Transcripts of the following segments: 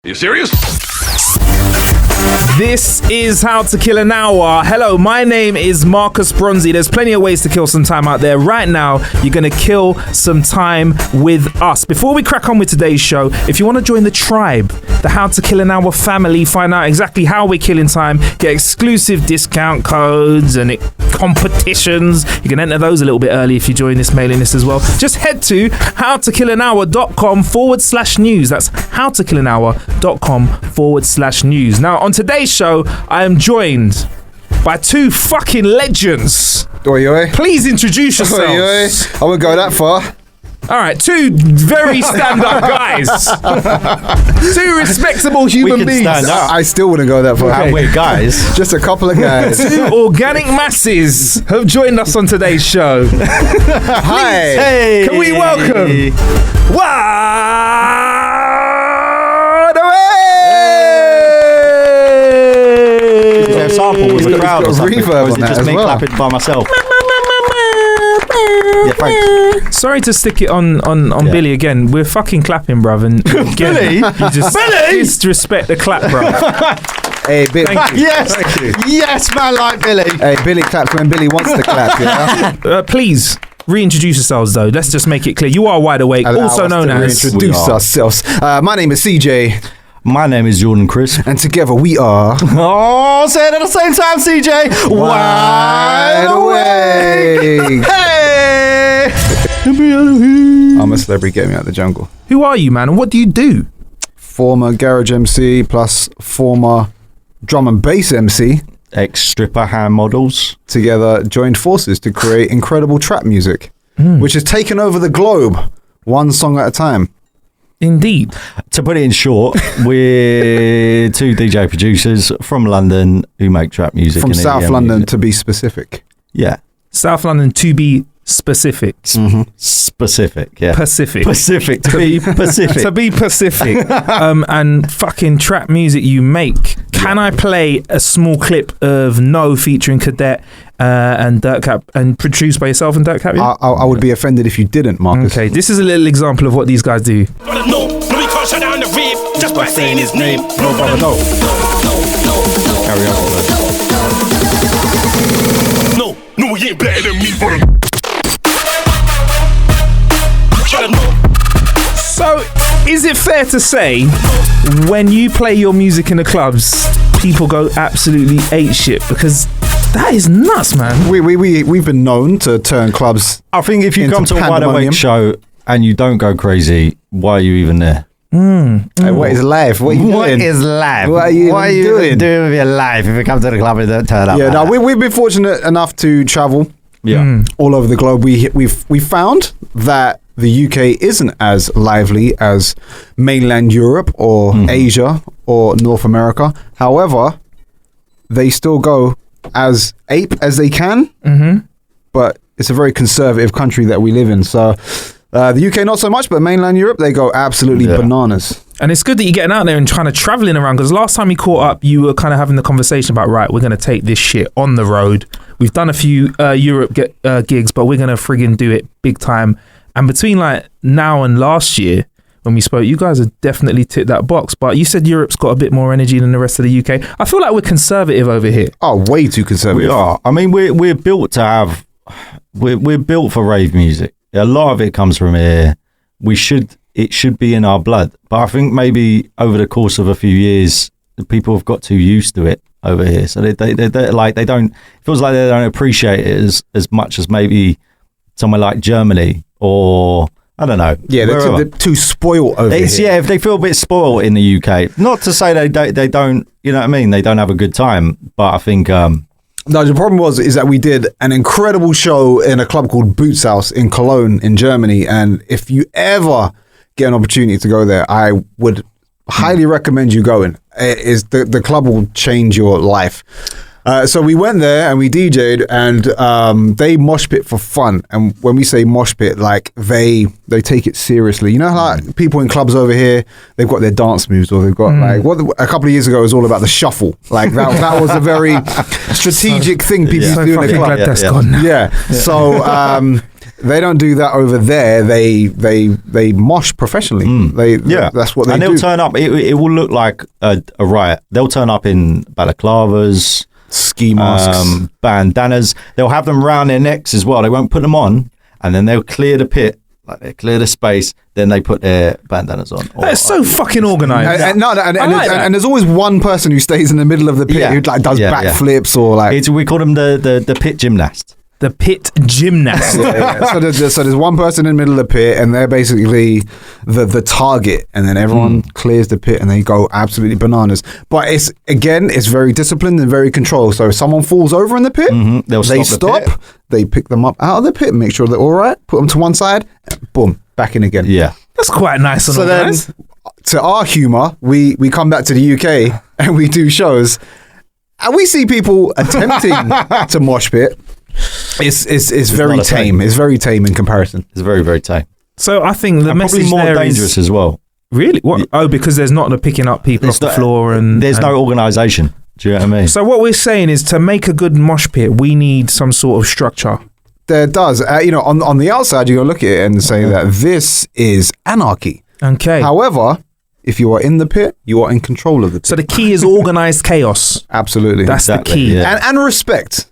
You serious? This is How to Kill an Hour. Hello, my name is Marcus Bronzy. There's plenty of ways to kill some time out there. Right now, you're going to kill some time with us. Before we crack on with today's show, if you want to join the tribe, the How to Kill an Hour family, find out exactly how we're killing time, get exclusive discount codes and competitions. You can enter those a little bit early if you join this mailing list as well. Just head to howtokillanhour.com/news. That's howtokillanhour.com/news. Now, on today's show, I am joined by two fucking legends. Oi, oi. Please introduce yourselves. Oi, oi. I won't go that far. All right, two very stand-up guys. Two respectable human beings. I still wouldn't go that far. Okay. We're guys. Just a couple of guys. Two organic masses have joined us on today's show. Hi. Hey. Can we welcome Is there a sample with the crowd or something? reverb Or is on it that just as me well? clapping by myself? Yeah, thanks. Sorry to stick it on Billy again. We're fucking clapping, bruv. And again, Billy? You just disrespect the clap, bruv. Hey, Billy. Thank you. Yes, yes, man, like Billy. Hey, Billy claps when Billy wants to clap, yeah? Please reintroduce yourselves, though. Let's just make it clear. You are WiDEAWAKE, also known as. Introduce ourselves. My name is CJ, My name is Jordan Chris. and together we are Oh, say it at the same time, CJ. Wide Awake. Hey! I'm a celebrity, get me out of the jungle. Who are you, man? And what do you do? Former garage MC plus former drum and bass MC Ex-stripper hand models. together joined forces to create incredible trap music, which has taken over the globe, one song at a time. Indeed. To put it in short, we're two DJ producers from London who make trap music. From and South EDM London music. to be specific. Yeah. South London, to be specific. Specific, yeah. Pacific. Pacific, to be Pacific. To be Pacific. And fucking trap music you make. Can I play a small clip of No featuring Cadet and Dirt Cap and produced by yourself and Dirt Cap? Yeah? I would be offended if you didn't, Marcus. Okay, this is a little example of what these guys do. No, we can't shut down the rave just by saying his name. No, brother, no. Carry on. No, he ain't better than me, brother. So, is it fair to say when you play your music in the clubs, people go absolutely ape shit? Because that is nuts, man. We've been known to turn clubs. I think if you into come to a pandemonium. WiDEAWAKE show and you don't go crazy, why are you even there? Hey, what is life? What are you doing? What is life? What are you doing? doing with your life if you come to the club and don't turn up? Yeah, no, we've been fortunate enough to travel all over the globe. We found that the UK isn't as lively as mainland Europe or Asia or North America. However, they still go as ape as they can, but it's a very conservative country that we live in. So the UK not so much, but mainland Europe, they go absolutely bananas. And it's good that you're getting out there and trying to traveling around, because last time you caught up, you were kind of having the conversation about, right, we're going to take this shit on the road. We've done a few Europe gigs, but we're going to friggin' do it big time. And between like now and last year, when we spoke, you guys have definitely ticked that box. But you said Europe's got a bit more energy than the rest of the UK. I feel like we're conservative over here. Oh, way too conservative. We are. I mean, we're built to have. We're built for rave music. A lot of it comes from here. It should be in our blood. But I think maybe over the course of a few years, the people have got too used to it over here. So they like they don't. It feels like they don't appreciate it as much as maybe somewhere like Germany or I don't know. Yeah, they're too spoiled over here. Yeah, if they feel a bit spoiled in the UK. Not to say they don't. You know what I mean? They don't have a good time. But I think. No, the problem is that we did an incredible show in a club called Boots House in Cologne in Germany, and if you ever get an opportunity to go there, I would highly recommend you going. The club will change your life. So we went there and we DJ'd, and they mosh pit for fun. And when we say mosh pit, like they take it seriously. You know how like, people in clubs over here, they've got their dance moves, or they've got like a couple of years ago it was all about the shuffle. Like that was a very strategic thing people used to do in the club. Glad that's gone now. Yeah. So They don't do that over there. They mosh professionally. That's what they and do. they'll turn up. It will look like a riot. They'll turn up in balaclavas, ski masks, bandanas. They'll have them round their necks as well. They won't put them on, and then they'll clear the pit. Like they clear the space, then they put their bandanas on. That's so fucking organised. And there's always one person who stays in the middle of the pit who like does backflips or like. We call them the pit gymnast. The pit gymnast. So there's one person in the middle of the pit, and they're basically the target, and then everyone clears the pit, and they go absolutely bananas. But it's very disciplined and very controlled. So if someone falls over in the pit, they stop. They pick them up out of the pit, make sure they're all right, put them to one side, and boom, back in again. Yeah, that's quite nice. So then, to our humour, we come back to the UK and we do shows, and we see people attempting to mosh pit. It's very tame. It's very tame in comparison. It's very, very tame. So I think the message probably more there dangerous is, as well. Really? What? Oh, because there's not the picking up people off the floor and there's no organisation. Do you know what I mean? So what we're saying is to make a good mosh pit, we need some sort of structure. There does. On the outside, you're going to look at it and say that this is anarchy. Okay. However, if you are in the pit, you are in control of the pit. So the key is organised chaos. Absolutely. That's the key. Yeah. And respect.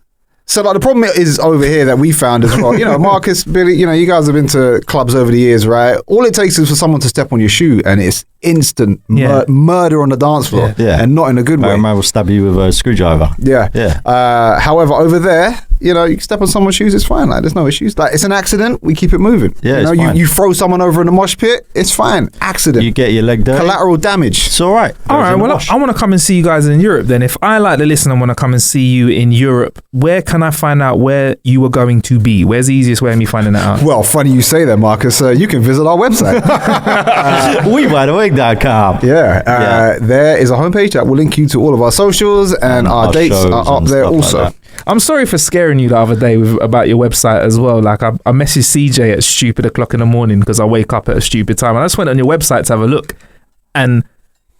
So like the problem is over here that we found as well, Marcus, Billy, you guys have been to clubs over the years, right? All it takes is for someone to step on your shoe and it's instant murder on the dance floor and not in a good way. A man will stab you with a screwdriver. Yeah. However, over there, you can step on someone's shoes, it's fine. Like there's no issues. Like it's an accident, we keep it moving. Yeah, it's fine. You throw someone over in the mosh pit, it's fine. Accident. You get your leg dirty. Collateral damage. It's all right. All right, well, I want to come and see you guys in Europe then. If I like to listen and want to come and see you in Europe, where can I find out where you are going to be? Where's the easiest way of me finding that out? Well, funny you say that, Marcus. You can visit our website. WiDEAWAKE.com. There is a homepage that will link you to all of our socials and our dates are up there also. Like I'm sorry for scaring you the other day about your website as well. Like I messaged CJ at stupid o'clock in the morning because I wake up at a stupid time. And I just went on your website to have a look and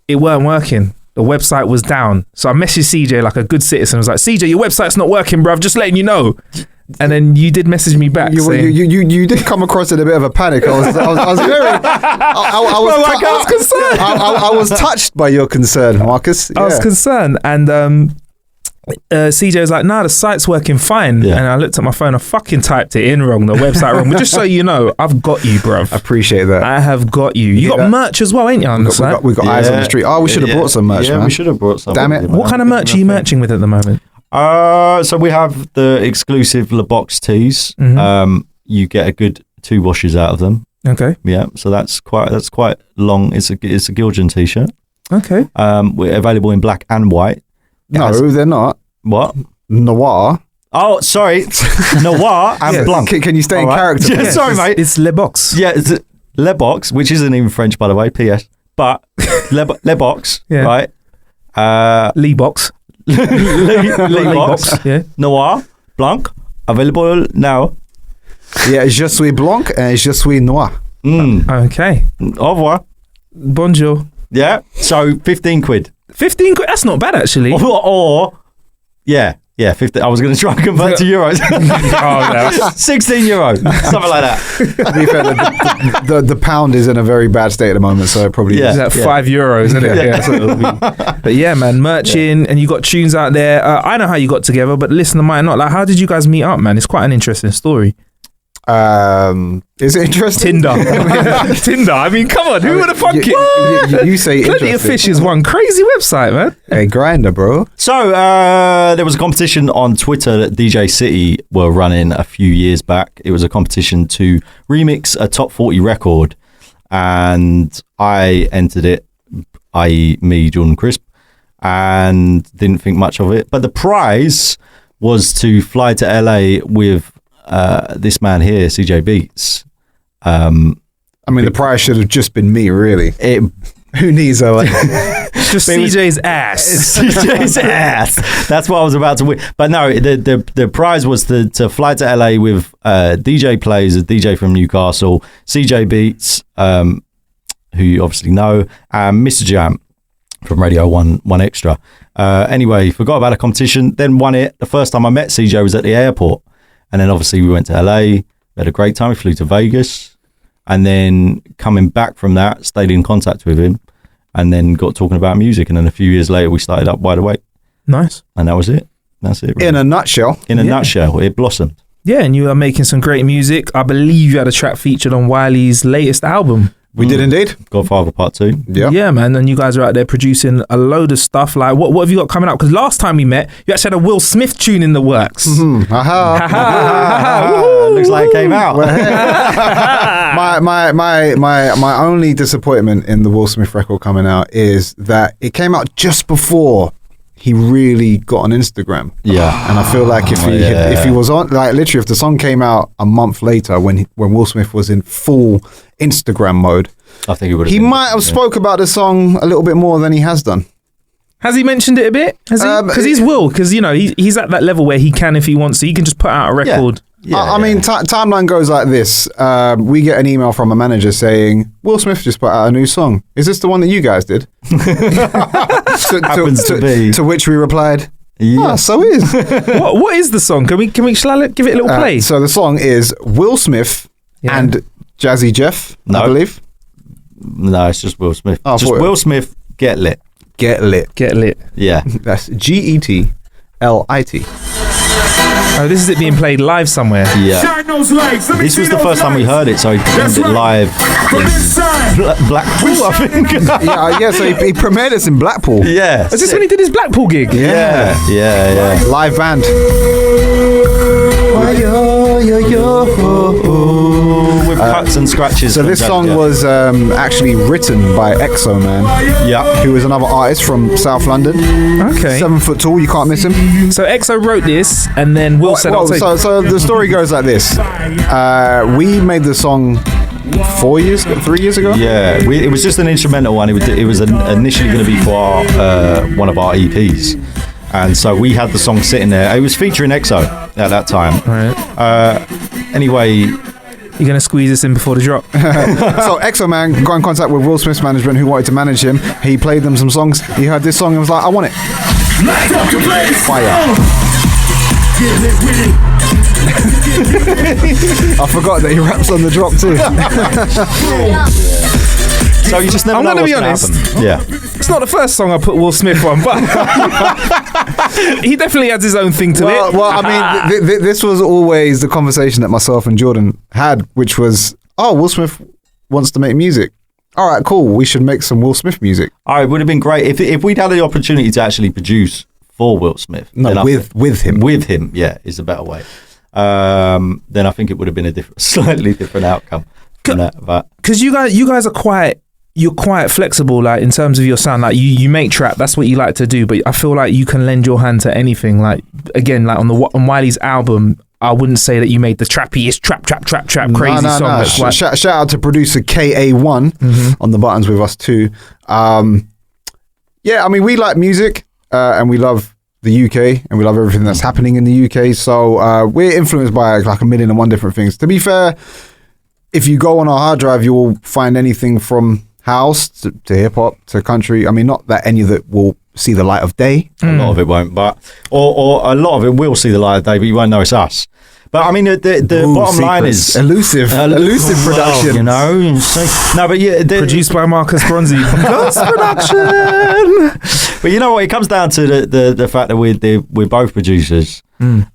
it weren't working. The website was down. So I messaged CJ like a good citizen. I was like, CJ, your website's not working, bruv. Just letting you know. And then you did message me back. You did come across in a bit of a panic. I was concerned. I was touched by your concern, Marcus. I was concerned. And CJ was like, nah, the site's working fine. And I looked at my phone, I fucking typed it in wrong, the website wrong. But just so you know, I've got you, bruv. I appreciate that. I have got you. You got merch as well, ain't you? We got eyes on the street. Oh, we should have brought some merch, man. We should have brought some. Damn it. What kind of merch are you merching with at the moment? So we have the exclusive Le Box tees. You get a good 2 washes out of them. Okay. Yeah. So that's quite long. It's a Giljan t-shirt. Okay. We're available in black and white. No, they're not. What? Noir. Oh, sorry. Noir and blanc. Can you stay in character? Yeah, sorry, mate. It's Le Box. Yeah, it's Le Box, which isn't even French, by the way. P.S. But Le Box, right? Lee Box. Lee Box. Yeah. Noir, blanc, available now. Yeah, je suis blanc and je suis noir. Okay. Au revoir. Bonjour. Yeah. So 15 quid. 15 quid? That's not bad, actually. Or 15. I was going to try and convert to euros. 16 euro, something like that. To be fair, the pound is in a very bad state at the moment, so it probably is. Is that €5, isn't it? Yeah. So but yeah, man, merching, and you got tunes out there. I know how you got together, but listener might not. Like, how did you guys meet up, man? It's quite an interesting story. Is it interesting? Tinder. Tinder. I mean, come on, who would have fucking you say Plenty of Fish is one crazy website, man. Hey, Grindr, bro. So there was a competition on Twitter that DJ City were running a few years back. It was a competition to remix a top 40 record, and I entered it, i.e. me, Jordan Crisp, and didn't think much of it. But the prize was to fly to LA with this man here, CJ Beats. I mean, the prize should have just been me, really. Who needs a just CJ's ass? CJ's ass. That's what I was about to win. But no, the prize was to fly to LA with DJ Plays, a DJ from Newcastle, CJ Beats, who you obviously know, and Mr. Jam from Radio 1 Extra. Anyway, forgot about the competition, then won it. The first time I met CJ was at the airport. And then obviously we went to LA. We had a great time. We flew to Vegas, and then coming back from that, stayed in contact with him, and then got talking about music. And then a few years later, we started up WiDEAWAKE. Nice. And that was it. That's it. Really. In a nutshell. In a nutshell, it blossomed. Yeah, and you are making some great music. I believe you had a track featured on Wiley's latest album. We did indeed. Godfather Part 2. Yeah. Yeah, man. And you guys are out there producing a load of stuff. Like, what have you got coming up? Because last time we met, you actually had a Will Smith tune in the works. Looks like it came out. my only disappointment in the Will Smith record coming out is that it came out just before he really got on Instagram. Yeah. And I feel like if he was on, like, literally, if the song came out a month later when Will Smith was in full Instagram mode, I think he might have spoke about the song a little bit more than he has done. Has he mentioned it a bit? Has he? Because he's Will. Because, you know, he's at that level where he can, if he wants to, he can just put out a record. I mean, timeline goes like this. We get an email from a manager saying, Will Smith just put out a new song. Is this the one that you guys did? Happens to be. To which we replied, yes. So is. What is the song? Shall I give it a little play? So the song is Will Smith and Jazzy Jeff, I believe. No, it's just Will Smith. Oh, just Will Smith, Get Lit. Get Lit. Get Lit. Yeah. That's GETLIT. Oh, this is it being played live somewhere. Yeah. This was the first time we heard it, so he performed it live in Blackpool, I think. yeah, so he premiered us in Blackpool. Yeah. Is this when he did his Blackpool gig? Yeah. Live band. With cuts and scratches. So this song was actually written by Exo Man. Yeah. Who is another artist from South London. Okay. 7 foot tall, you can't miss him. So Exo wrote this, and then Will said, so the story goes like this. We made the song 3 years ago. Yeah, it was just an instrumental one. It was initially going to be for one of our EPs, and so we had the song sitting there. It was featuring EXO at that time. Right. Anyway, you're going to squeeze this in before the drop. So Exo Man got in contact with Will Smith's management, who wanted to manage him. He played them some songs. He heard this song and was like, I want it. Fire. I forgot that he raps on the drop too. So you just never know what's going to happen. Yeah. It's not the first song I put Will Smith on, but he definitely adds his own thing to it. Well, I mean, this was always the conversation that myself and Jordan had, which was, Will Smith wants to make music. All right, cool. We should make some Will Smith music. It would have been great if we'd had the opportunity to actually produce for Will Smith. No, with him. With him, yeah, is a better way. Then I think it would have been a slightly different outcome. Because you guys are quite flexible, like in terms of your sound. Like you make trap, that's what you like to do. But I feel like you can lend your hand to anything. Like again, like on Wiley's album, I wouldn't say that you made the trappiest trap crazy song. No. Shout out to producer KA1 on the buttons with us too. Yeah, I mean, we like music and we love the UK and we love everything that's happening in the UK. So we're influenced by like 1,000,001 different things. To be fair, if you go on our hard drive, you will find anything from house to hip hop to country. I mean, not that any of it will see the light of day. A lot of it won't, but or a lot of it will see the light of day, but you won't know it's us. But I mean, the bottom line is elusive production. You know, no, but yeah, produced by Marcus Bronzy. Ghost production. But you know what? It comes down to the fact that we're both producers, and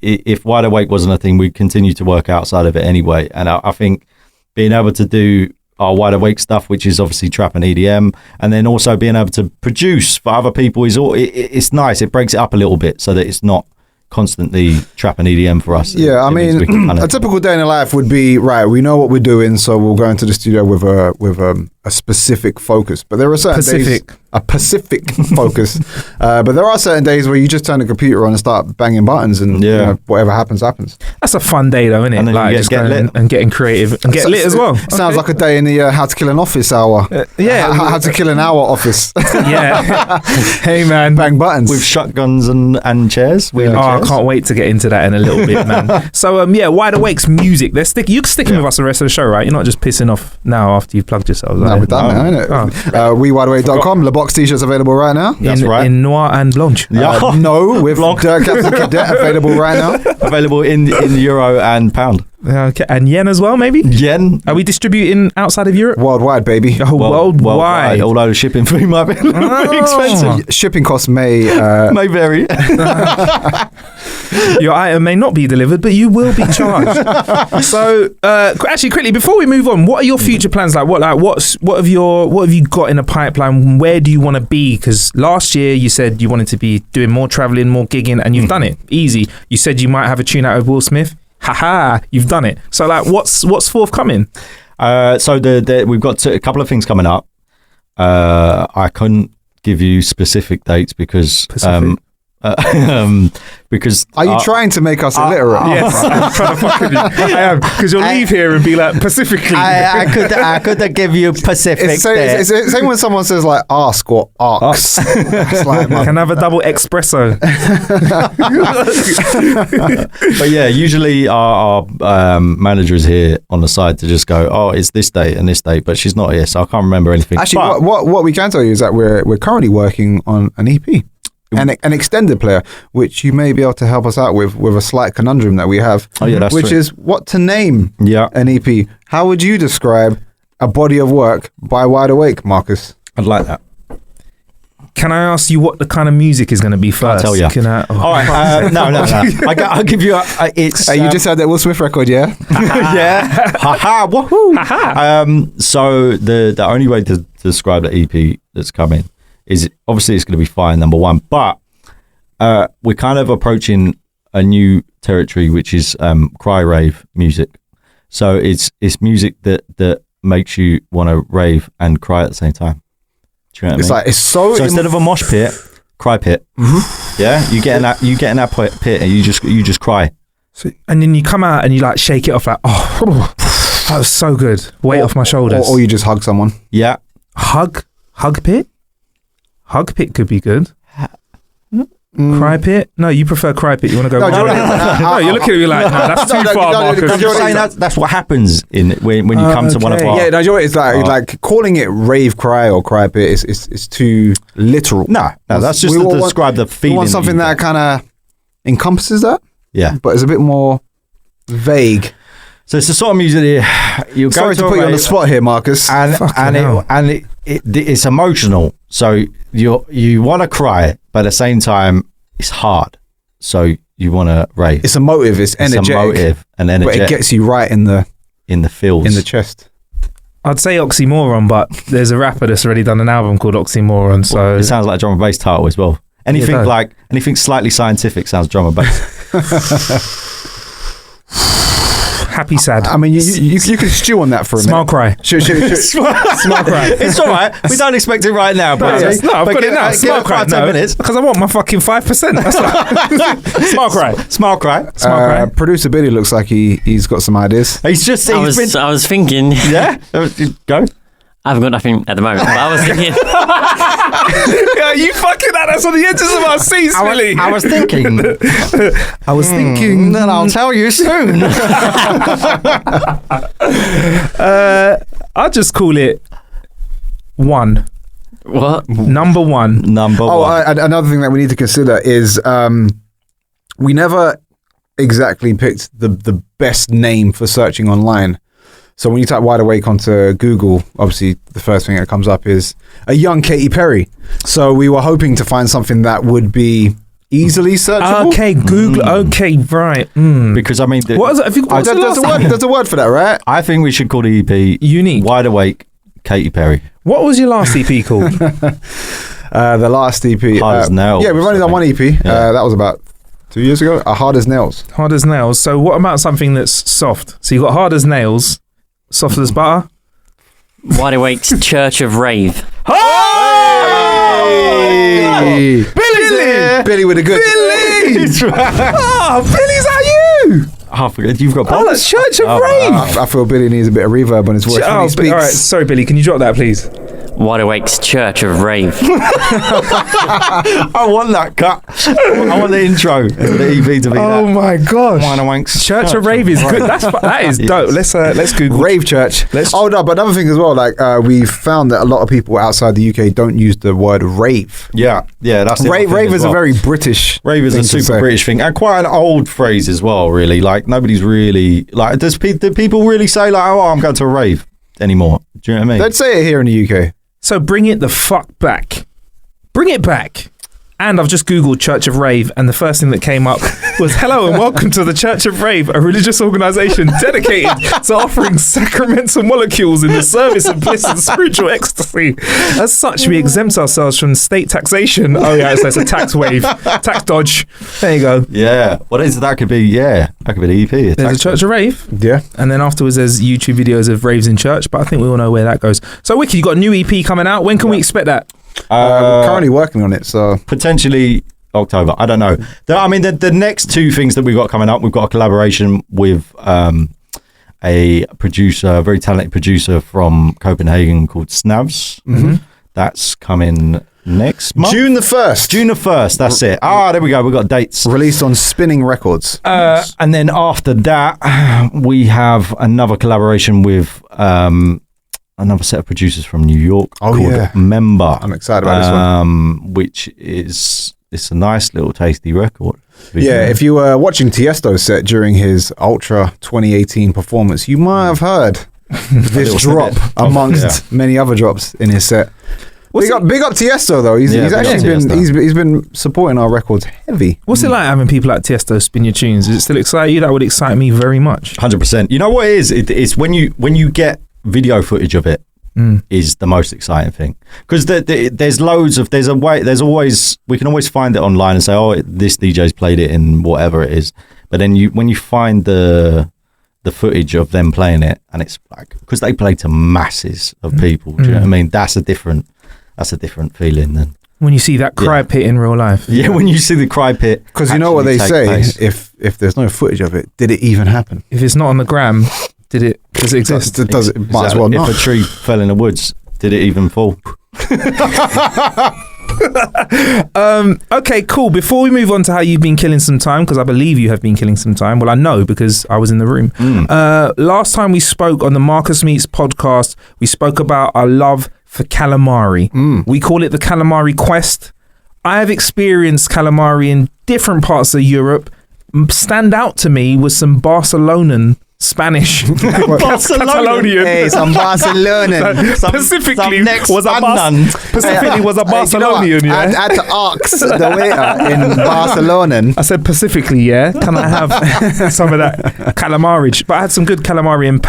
if WiDEAWAKE wasn't a thing, we'd continue to work outside of it anyway. And I think being able to do our WiDEAWAKE stuff, which is obviously trap and EDM, and then also being able to produce for other people it's nice. It breaks it up a little bit so that it's not constantly trap and EDM for us. Yeah, I mean, a typical day in the life would be, right, we know what we're doing, so we'll go into the studio with a specific focus. But there are certain days, a Pacific focus. But there are certain days where you just turn the computer on and start banging buttons, and you know, whatever happens. That's a fun day, though, isn't it? And then like you just get lit and getting creative and get lit as well. Sounds like a day in the How to Kill an Office hour. How to Kill an Hour office. Yeah. Hey man, bang buttons with shotguns and chairs. I can't wait to get into that in a little bit, man. So WiDEAWAKE's music. You're sticking with us the rest of the show, right? You're not just pissing off now after you've plugged yourselves. No, we've done that, isn't it? WeWideAwake.com. LeBox t-shirts available right now. That's right. In noir and blanche. No, with Captain Cadet available right now. Available in euro and pound. Okay, and yen as well, maybe? Yen. Are we distributing outside of Europe? Worldwide, baby. Oh, worldwide. Although the shipping fee might be a little bit expensive. Shipping costs may May vary. Your item may not be delivered, but you will be charged. So, actually, quickly before we move on, what are your future plans like? What have you got in the pipeline? Where do you want to be? Because last year you said you wanted to be doing more traveling, more gigging, and you've done it. Easy. You said you might have a tune out with Will Smith. Haha, you've done it. So, like, what's forthcoming? So we've got a couple of things coming up. I couldn't give you specific dates because because are you trying to make us illiterate? Yes, I'm trying to fuck with you. I am, because you'll leave here and be like, Pacifically. I could give you Pacific. It's same when someone says like ask or arcs. It's like, can I have a double espresso? But yeah, usually our manager is here on the side to just go, oh, it's this date and this date, but she's not here, so I can't remember anything. Actually, what we can tell you is that we're currently working on an EP. An extended player, which you may be able to help us out with a slight conundrum that we have. Oh yeah, that's which true. is what to name an EP. How would you describe a body of work by WiDEAWAKE, Marcus? I'd like that. Can I ask you what the kind of music is going to be first? I'll tell you. All right. No. I'll give you. It's. You just heard that Will Smith record, yeah? Yeah. Ha woohoo. So the only way to describe the EP that's coming is obviously it's going to be fire, number one, but we're kind of approaching a new territory, which is cry rave music. So it's music that makes you want to rave and cry at the same time. Do you know what I mean? Like it's so instead of a mosh pit, cry pit. Mm-hmm. Yeah, you get in that pit and you just cry. So, and then you come out and you like shake it off like, oh, that was so good. Weight off my shoulders. Or you just hug someone. Yeah. Hug pit? Hug pit could be good. Cry pit? No, you prefer cry pit. You want to go? No, you're looking at me like, no, that's too far, Marcus. I'm just saying that's what happens when you come to one of our. Yeah, no, you know what it's like calling it rave cry or cry pit is too literal. No, that's just to describe the feeling. You want something that kind of encompasses that. Yeah, but it's a bit more vague. So it's the sort of music that you go Sorry to put you on the spot here, Marcus. It's emotional. So you want to cry, but at the same time, it's hard. So you want to rave. It's emotive. It's energetic. And energetic. But it gets you right in the feels. In the chest. I'd say oxymoron, but there's a rapper that's already done an album called Oxymoron. So well, it sounds like a drum and bass title as well. Anything slightly scientific sounds drum and bass. Happy, sad. I mean, you can stew on that for a Smile minute. Cry. Smile cry. It's all right. We don't expect it right now. But I've got it now. Smile Cry. 10 minutes. Because I want my fucking 5%. That's like Smile Cry. Smile Cry. Smile Cry. Producer Billy looks like he's got some ideas. I was thinking. Yeah? Go. I haven't got nothing at the moment, but I was thinking. Yeah, you fucking had us on the edges of our seats, Billy. I was thinking. Then I'll tell you soon. I'll just call it one. What? Number one. Another thing that we need to consider is we never exactly picked the best name for searching online. So when you type WiDEAWAKE onto Google, obviously the first thing that comes up is a young Katy Perry. So we were hoping to find something that would be easily searchable. Okay, Google. Okay, right. Because I mean, what is it? There's a word for that, right? I think we should call the EP Unique. WiDEAWAKE Katy Perry. What was your last EP called? The last EP. Hard as Nails. Yeah, we've only done one EP. Yeah. That was about 2 years ago. Hard as Nails. Hard as Nails. So what about something that's soft? So you got Hard as Nails. Soft as butter. WiDEAWAKE's Church of Rave. Hey! Billy with a good. Billy! Billy's that you? I forget. You've got that's Church of Rave. I feel Billy needs a bit of reverb on his voice. All right, sorry, Billy. Can you drop that, please? WiDEAWAKE's Church of Rave. I want that cut. I want the intro to the EP to be Oh that. my gosh. WiDEAWAKE's Church of Rave is good. That is dope. Let's Google Rave church. Let's- Oh no, but another thing as well, like we found that a lot of people outside the UK don't use the word rave. Yeah, that's the Rave, other thing rave as is well. a very British. Rave is thing a to super say. British thing and quite an old phrase as well. Really, like nobody's really like. Do people really say like, "Oh, I'm going to a rave" anymore? Do you know what I mean? They'd say it here in the UK. So bring it the fuck back. Bring it back. And I've just Googled Church of Rave, and the first thing that came up was, hello and welcome to the Church of Rave, a religious organisation dedicated to offering sacraments and molecules in the service of bliss and spiritual ecstasy. As such, we exempt ourselves from state taxation. Oh yeah, so it's a tax wave, tax dodge. There you go. Yeah. What is that? Could be the EP. There's a Church of Rave. Yeah. And then afterwards there's YouTube videos of raves in church, but I think we all know where that goes. So Wiki, you got a new EP coming out. When can we expect that? We're currently working on it, so Potentially October. I don't know. The next two things that we've got coming up, we've got a collaboration with a producer, a very talented producer from Copenhagen called Snavs. Mm-hmm. That's coming next month. June the 1st. June the 1st, that's it. There we go. We've got dates. Released on Spinning Records. And then after that, we have another collaboration with another set of producers from New York called yeah. Member. I'm excited about this one. Which is it's a nice little tasty record. Yeah, if you were watching Tiesto's set during his Ultra 2018 performance, you might have heard this little drop snippet. amongst many other drops in his set. Big up Tiesto though. He's Yeah, big up actually been Tiesto. he's been supporting our records heavy. What's it like having people like Tiesto spin your tunes? Does it still excite you? That would excite me very much. 100%. You know what it is? It's when you get video footage of it is the most exciting thing, because there's always we can always find it online and say, oh, this DJ's played it in whatever it is, but then when you find the footage of them playing it, and it's like, because they play to masses of people, do you know what I mean? That's a different feeling than When you see that cry pit in real life. yeah, when you see the cry pit. Because you know what they actually take say, place. if there's no footage of it, did it even happen? If it's not on the gram, does it exist? Does it might as Exactly. well If not. a tree fell in the woods, did it even fall? Okay, cool. Before we move on to how you've been killing some time, because I believe you have been killing some time. Well, I know because I was in the room. Last time we spoke on the Marcus Meets podcast, we spoke about our love for calamari. We call it the calamari quest. I have experienced calamari in different parts of Europe. Stand out to me was some Barcelonan Spanish. Catalonian. Hey, some Barcelona. Specifically some was a unknown. Specifically was a Barcelonian, I yeah. had to ask the waiter in Barcelona. I said Pacifically, yeah. Can I have some of that calamari? But I had some good calamari in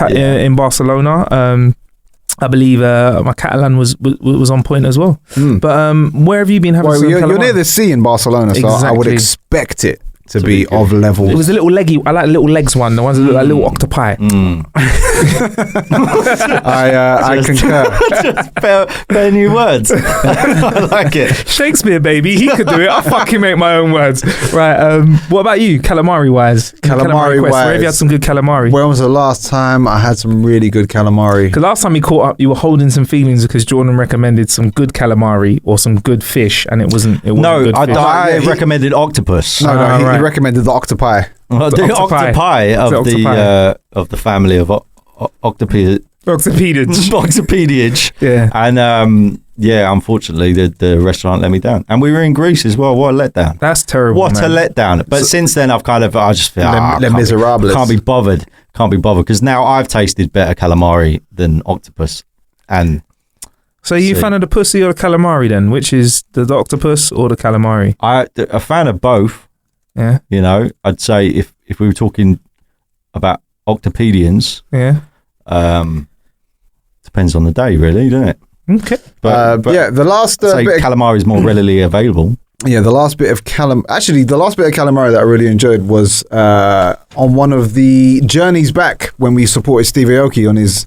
Barcelona. I believe my Catalan was on point as well. But where have you been having Well, some you're calamari? near the sea in Barcelona, so I would Exactly. expect it to be of level. It was a little leggy. I like the little legs one, the ones that look like little octopi. I concur. Fair new words. I like it. Shakespeare, baby. He could do it. I fucking make my own words. Right. What about you, calamari wise? Calamari quest. Where have you wise. had some good calamari? When was the last time I had some really good calamari? Because last time we caught up, you were holding some feelings because Jordan recommended some good calamari or some good fish, and it wasn't. No, good fish. I he- recommended octopus. No, Ah, he right. recommended the octopi. Well, the octopi. octopi of the family of octopedids. Octopedids. Yeah. And unfortunately, the restaurant let me down, and we were in Greece as well. What a letdown! That's terrible. What man. a letdown! But since then, I just feel Les Miserables. Can't be bothered because now I've tasted better calamari than octopus, and So are you a fan of the pussy or the calamari then? Which is the octopus or the calamari? a fan of both. Yeah. You know, I'd say if we were talking about octopedians, Yeah. depends on the day, really, doesn't it? Okay. But yeah, the last I'd say bit. calamari is more readily available. Yeah, the last bit of calamari that I really enjoyed was on one of the journeys back when we supported Steve Aoki on his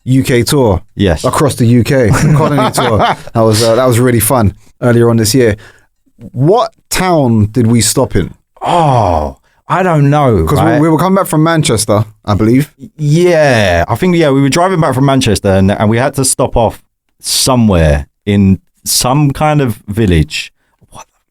UK tour. Yes. Across the UK colony tour. That was really fun earlier on this year. What town did we stop in? Oh, I don't know. Because right? we were coming back from Manchester, I believe. Yeah, I think we were driving back from Manchester and we had to stop off somewhere in some kind of village.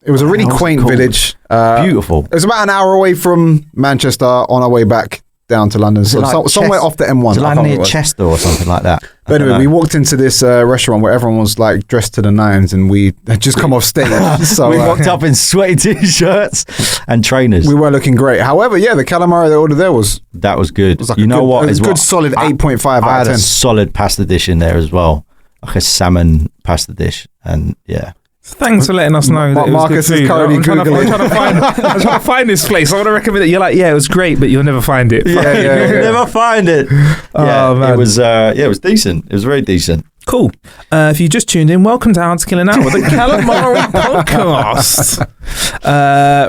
It was a really How's it quaint called? village. Beautiful. It was about an hour away from Manchester on our way back down to London. So somewhere off the M1. Was it I like can't near remember. Chester or something like that? But anyway, we walked into this restaurant where everyone was like dressed to the nines, and we had just come off stage. So we walked up in sweaty t-shirts and trainers. we were looking great. However, yeah, the calamari they ordered there was That was good. like You a know good, what? a As good well? solid I- 8.5 I out had of a 10. solid pasta dish in there as well, like a salmon pasta dish, and yeah. Thanks for letting us know that it was Marcus good is food. currently I'm trying Googling. to find this place. I want to recommend it. You're like, yeah, it was great, but you'll never find it. Yeah. You'll never find it. Yeah, man. it was. It was decent. It was very decent. Cool. If you just tuned in, welcome to How to Kill an Hour, the Calamari podcast.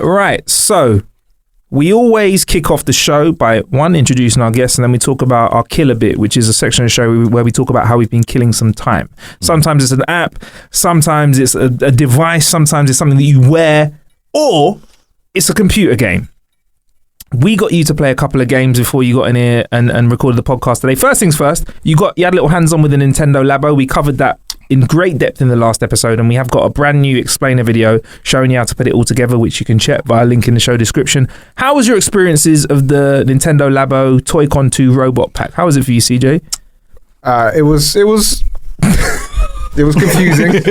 Right, so we always kick off the show by introducing our guests, and then we talk about our killer bit, which is a section of the show where we talk about how we've been killing some time. Sometimes it's an app, sometimes it's a device, sometimes it's something that you wear, or it's a computer game. We got you to play a couple of games before you got in here and recorded the podcast today. First things first, you had a little hands-on with the Nintendo Labo. We covered that in great depth in the last episode, and we have got a brand new explainer video showing you how to put it all together, which you can check via a link in the show description. How was your experiences of the Nintendo Labo Toy-Con 2 Robot Pack? How was it for you, CJ? It was it was confusing.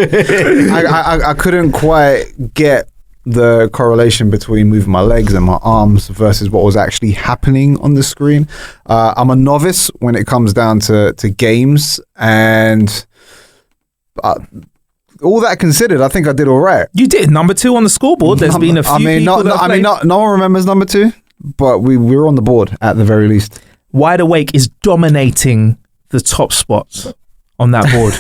I couldn't quite get the correlation between moving my legs and my arms versus what was actually happening on the screen. I'm a novice when it comes down to games, and all that considered, I think I did all right. You did number 2 on the scoreboard. There's been a few people that have played. no one remembers number 2, but we were on the board at the very least. WiDEAWAKE is dominating the top spots on that board.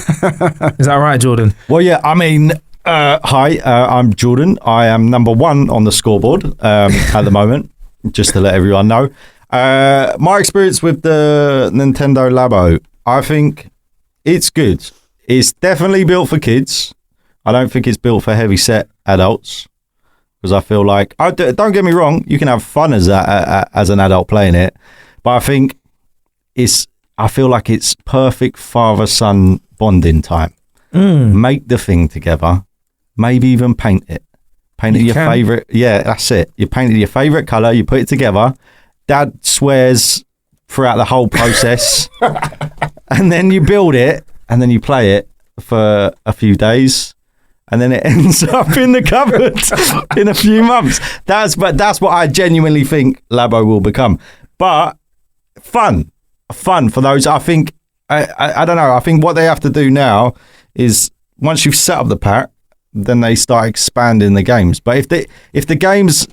Is that right, Jordan? Well, yeah. I mean, hi. I'm Jordan. I am number 1 on the scoreboard at the moment. Just to let everyone know, my experience with the Nintendo Labo, I think it's good. It's definitely built for kids. I don't think it's built for heavy set adults, because I feel like, don't get me wrong, you can have fun as an adult playing it, but I think I feel like it's perfect father-son bonding time. Make the thing together, maybe even paint it. Paint it your favorite. Yeah, that's it. You painted your favorite color, you put it together. Dad swears throughout the whole process, and then you build it, and then you play it for a few days, and then it ends up in the cupboard in a few months. That's what I genuinely think Labo will become. But fun for those. I think I don't know. I think what they have to do now is, once you've set up the pack, then they start expanding the games. But if the games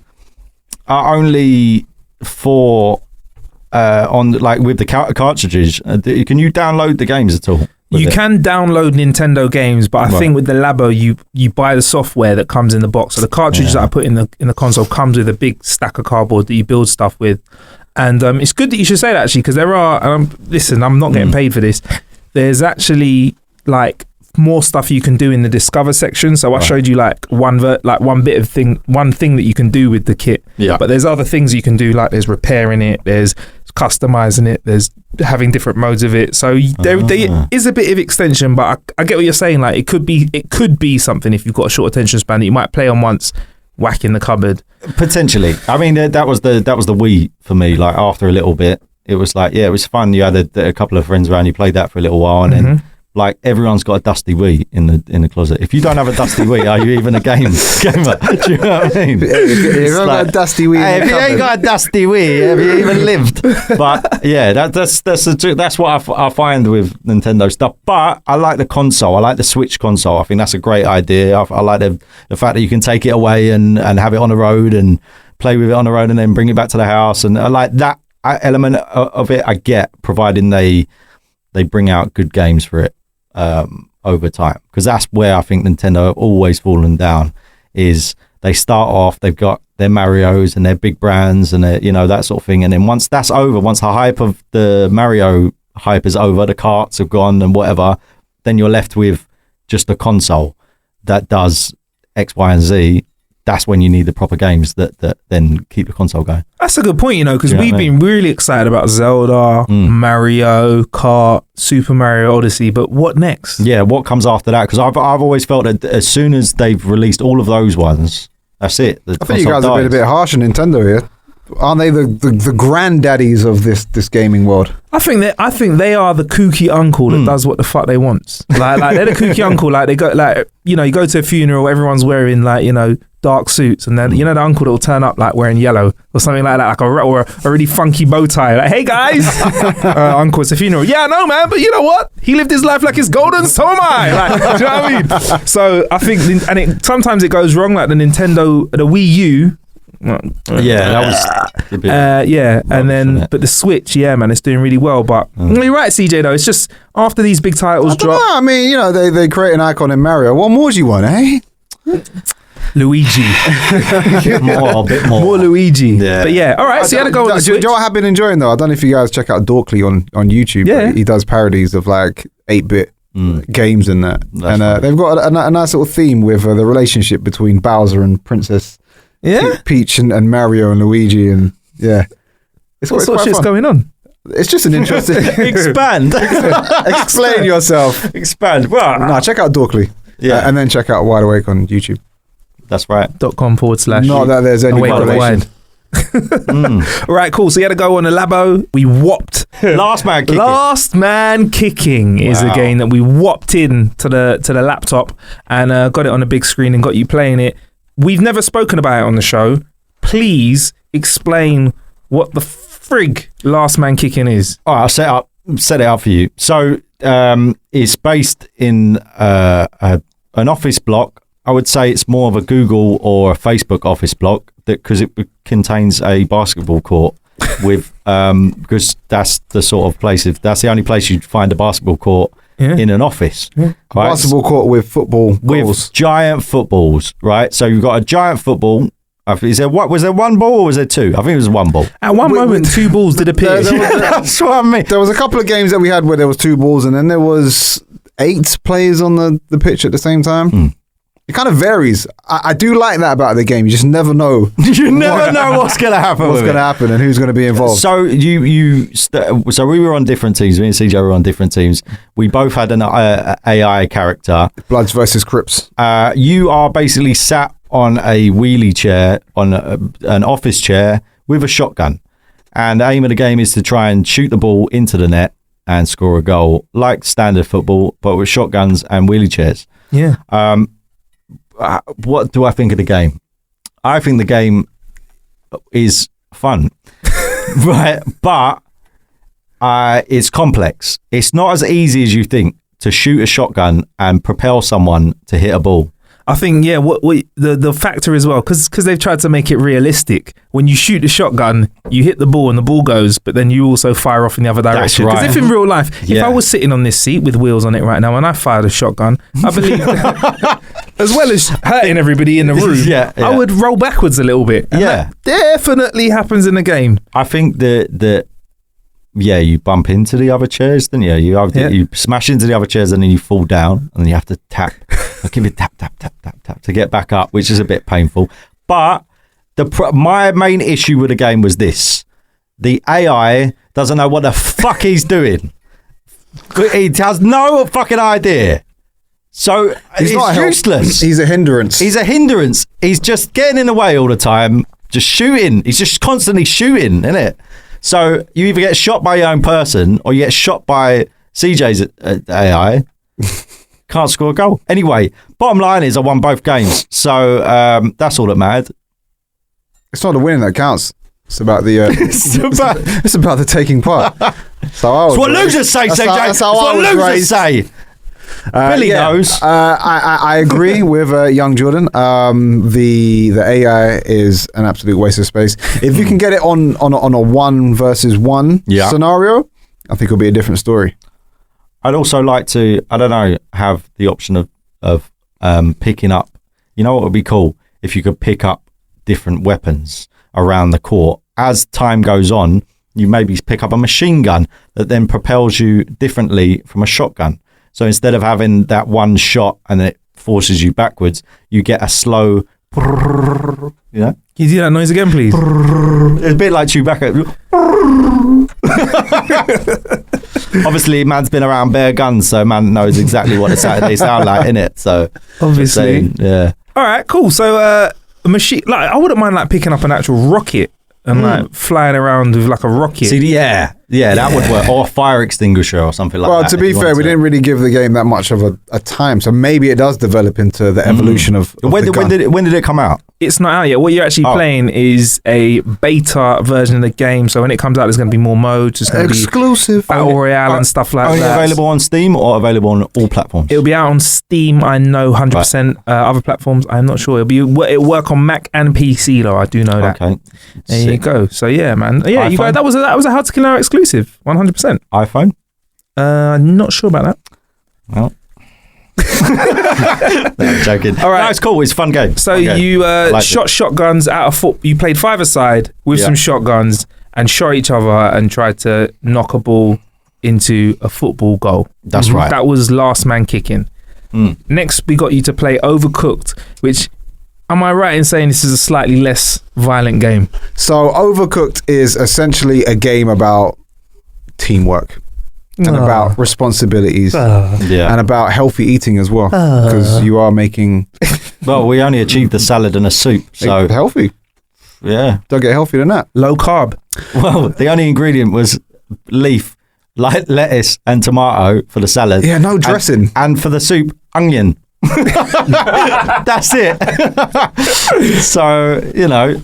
are only for on, like, with the cartridges, can you download the games at all? You can download Nintendo games, but I think with the Labo, you buy the software that comes in the box. So the cartridge that I put in the console comes with a big stack of cardboard that you build stuff with. And it's good that you should say that, actually, because there are, listen, I'm not getting paid for this. There's actually like more stuff you can do in the Discover section. So I showed you like one thing that you can do with the kit. Yeah. But there's other things you can do, like there's repairing it, there's customizing it, there's having different modes of it. So there is a bit of extension, but I get what you're saying. Like it could be something, if you've got a short attention span, that you might play on once, whack in the cupboard. Potentially. I mean, that was the Wii for me. Like, after a little bit, it was like, yeah, it was fun. You had a couple of friends around, you played that for a little while, and then, like, everyone's got a dusty Wii in the closet. If you don't have a dusty Wii, are you even a gamer? Do you know what I mean? If you haven't got a dusty Wii, Hey, if you ain't got a dusty Wii, have you even lived? But yeah, that's what I find with Nintendo stuff. But I like the console. I like the Switch console. I think that's a great idea. I like the fact that you can take it away and have it on the road and play with it on the road and then bring it back to the house. And I like that element of it. I get, providing they bring out good games for it over time, because that's where I think Nintendo have always fallen down. Is they start off, they've got their Marios and their big brands and their, that sort of thing, and then once that's over, once the hype of the Mario hype is over, the carts have gone and whatever, then you're left with just a console that does X, Y, and Z that's when you need the proper games that then keep the console going. That's a good point, because Do you know we've what I been really excited about Zelda, Mario Kart, Super Mario Odyssey, but what next? Yeah, what comes after that? Because I've always felt that as soon as they've released all of those ones, that's it. I think you guys are being a bit harsh on Nintendo here. Aren't they the granddaddies of this gaming world? I think they are the kooky uncle that does what the fuck they want. Like they're the kooky uncle. Like they go, like, you go to a funeral, everyone's wearing like, dark suits, and then the uncle that will turn up like wearing yellow or something like that, like or a really funky bow tie. Like, hey guys, uncle, it's a funeral. Yeah, no man, but you know what? He lived his life like it's golden. So am I. Like, do you know what I mean? So I think, sometimes it goes wrong. Like the Wii U. Yeah, that was a bit and then but the Switch, man, it's doing really well. But you're right, CJ. Though it's just after these big titles drop. I mean, they create an icon in Mario. What more do you want, eh? Luigi, a bit more Luigi. Yeah. But yeah, all right. So you had to go on the Do you Switch. know what I've been enjoying though? I don't know if you guys check out Dorkly on YouTube. Yeah. He does parodies of like 8-bit games and that. That's right. They've got a nice little theme with the relationship between Bowser and Princess Peach and Mario and Luigi, and it's What sort of shit's fun. going on? It's just an interesting. Expand. Explain yourself. Expand. Well, No, check out Dorkly. Yeah. And then check out WiDEAWAKE on YouTube. that's right. .com/. Not that there's any Awake with correlation. wide. All right, cool. So you had to go on a Labo. We whopped. Last man kicking. Last Man Kicking is a Wow. game that we whopped in to the laptop and got it on a big screen and got you playing it. We've never spoken about it on the show. Please explain what the frig Last Man Kicking is. All right, I'll set it up for you. So it's based in an office block. I would say it's more of a Google or a Facebook office block because it contains a basketball court with because that's the sort of place. If that's the only place you'd find a basketball court in an office, right? Basketball court with football with goals. giant footballs, right? So you've got a giant football. Was there one ball or was there two? I think it was one ball. At one moment, two balls did appear. That's what I mean. There was a couple of games that we had where there was 2 balls and then there was 8 players on the pitch at the same time. It kind of varies. I do like that about the game. You just never know. You never know what's going to happen. What's going to happen and who's going to be involved. So so we were on different teams. Me and CJ were on different teams. We both had an AI character. Bloods versus Crips. You are basically sat on a wheelie chair, on an office chair with a shotgun. And the aim of the game is to try and shoot the ball into the net and score a goal, like standard football, but with shotguns and wheelie chairs. Yeah. What do I think of the game? I think the game is fun, right? But it's complex. It's not as easy as you think to shoot a shotgun and propel someone to hit a ball. I think, what the factor as well, because they've tried to make it realistic. When you shoot the shotgun, you hit the ball and the ball goes, but then you also fire off in the other direction. Because right. if in real life, if I was sitting on this seat with wheels on it right now and I fired a shotgun, I believe, as well as hurting everybody in the room, I would roll backwards a little bit. And that definitely happens in the game. I think that you bump into the other chairs, then you smash into the other chairs and then you fall down and then you have to tap. I'll give it tap to get back up, which is a bit painful. But my main issue with the game was this: the AI doesn't know what the fuck he's doing. He has no fucking idea. So it's useless. He's a hindrance. He's a hindrance. He's just getting in the way all the time, just shooting. He's just constantly shooting, isn't it? So you either get shot by your own person or you get shot by CJ's AI. Can't score a goal. Anyway, bottom line is I won both games. So that's all that mattered. It's not the winning that counts. It's about the it's about the taking part. So That's what losers say, CJ. That's what losers say. Billy knows. I agree with young Jordan. The AI is an absolute waste of space. If you can get it on a 1 versus 1 scenario, I think it'll be a different story. I'd also like to, have the option of picking up. You know what would be cool? If you could pick up different weapons around the court. As time goes on, you maybe pick up a machine gun that then propels you differently from a shotgun. So instead of having that one shot and then it forces you backwards, you get a slow You know? Can you do that noise again, please? It's a bit like Chewbacca. Obviously, man's been around bare guns, so man knows exactly what they sound like, innit? So Obviously. yeah. All right, cool. So, a machine, like, I wouldn't mind like picking up an actual rocket and like flying around with like a rocket. See, yeah, that would work. Or a fire extinguisher or something like that. Well, to be fair, we didn't really give the game that much of a time, so maybe it does develop into the evolution of When the gun. did it come out? It's not out yet. What you're actually playing is a beta version of the game. So when it comes out, there's going to be more modes. There's going to be Exclusive. Battle Royale and stuff like Only that. available on Steam or available on all platforms? It'll be out on Steam, I know 100%. Other platforms, I'm not sure. It'll work on Mac and PC, though. I do know that. Okay. There you go. So yeah, man. Yeah, you guys, that was a How to Kill an Hour exclusive, 100%. iPhone? Not sure about that. Well. No, I'm joking. All right. No, it's cool. It's a fun game. So Fun game. you liked shot shotguns out of foot. You played five-a-side with some shotguns and shot each other and tried to knock a ball into a football goal. That's right. That was Last Man Kicking. Next, we got you to play Overcooked, which, am I right in saying this is a slightly less violent game? So Overcooked is essentially a game about teamwork and about responsibilities and about healthy eating as well, because you are making Well, we only achieved the salad and a soup, so healthy. yeah. Don't get healthier than that. Low carb. Well, the only ingredient was leaf, like lettuce and tomato for the salad. Yeah, no dressing. And for the soup, onion. That's it. So, you know,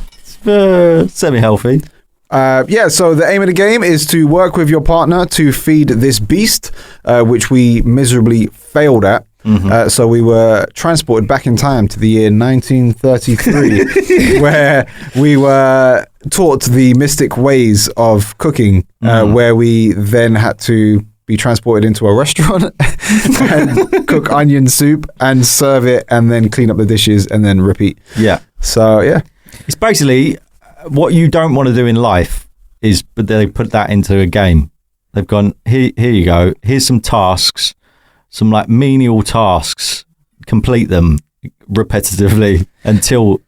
semi-healthy. So the aim of the game is to work with your partner to feed this beast, which we miserably failed at. So we were transported back in time to the year 1933, where we were taught the mystic ways of cooking, where we then had to be transported into a restaurant and cook onion soup and serve it and then clean up the dishes and then repeat. Yeah. So, yeah. It's basically what you don't want to do in life is, but they put that into a game. They've gone, here you go. Here's some tasks, some like menial tasks. Complete them repetitively until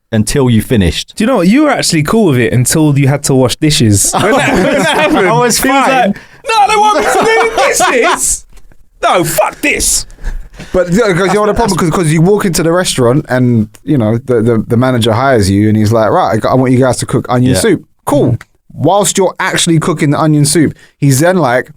you finished. Do you know what? You were actually cool with it until you had to wash dishes. When that happened, I was he fine. like, no, they want me to do dishes. No, fuck this. But because you know the problem, because you walk into the restaurant and you know the manager hires you and he's like, right, I want you guys to cook onion soup. Cool. Whilst you're actually cooking the onion soup, he's then like,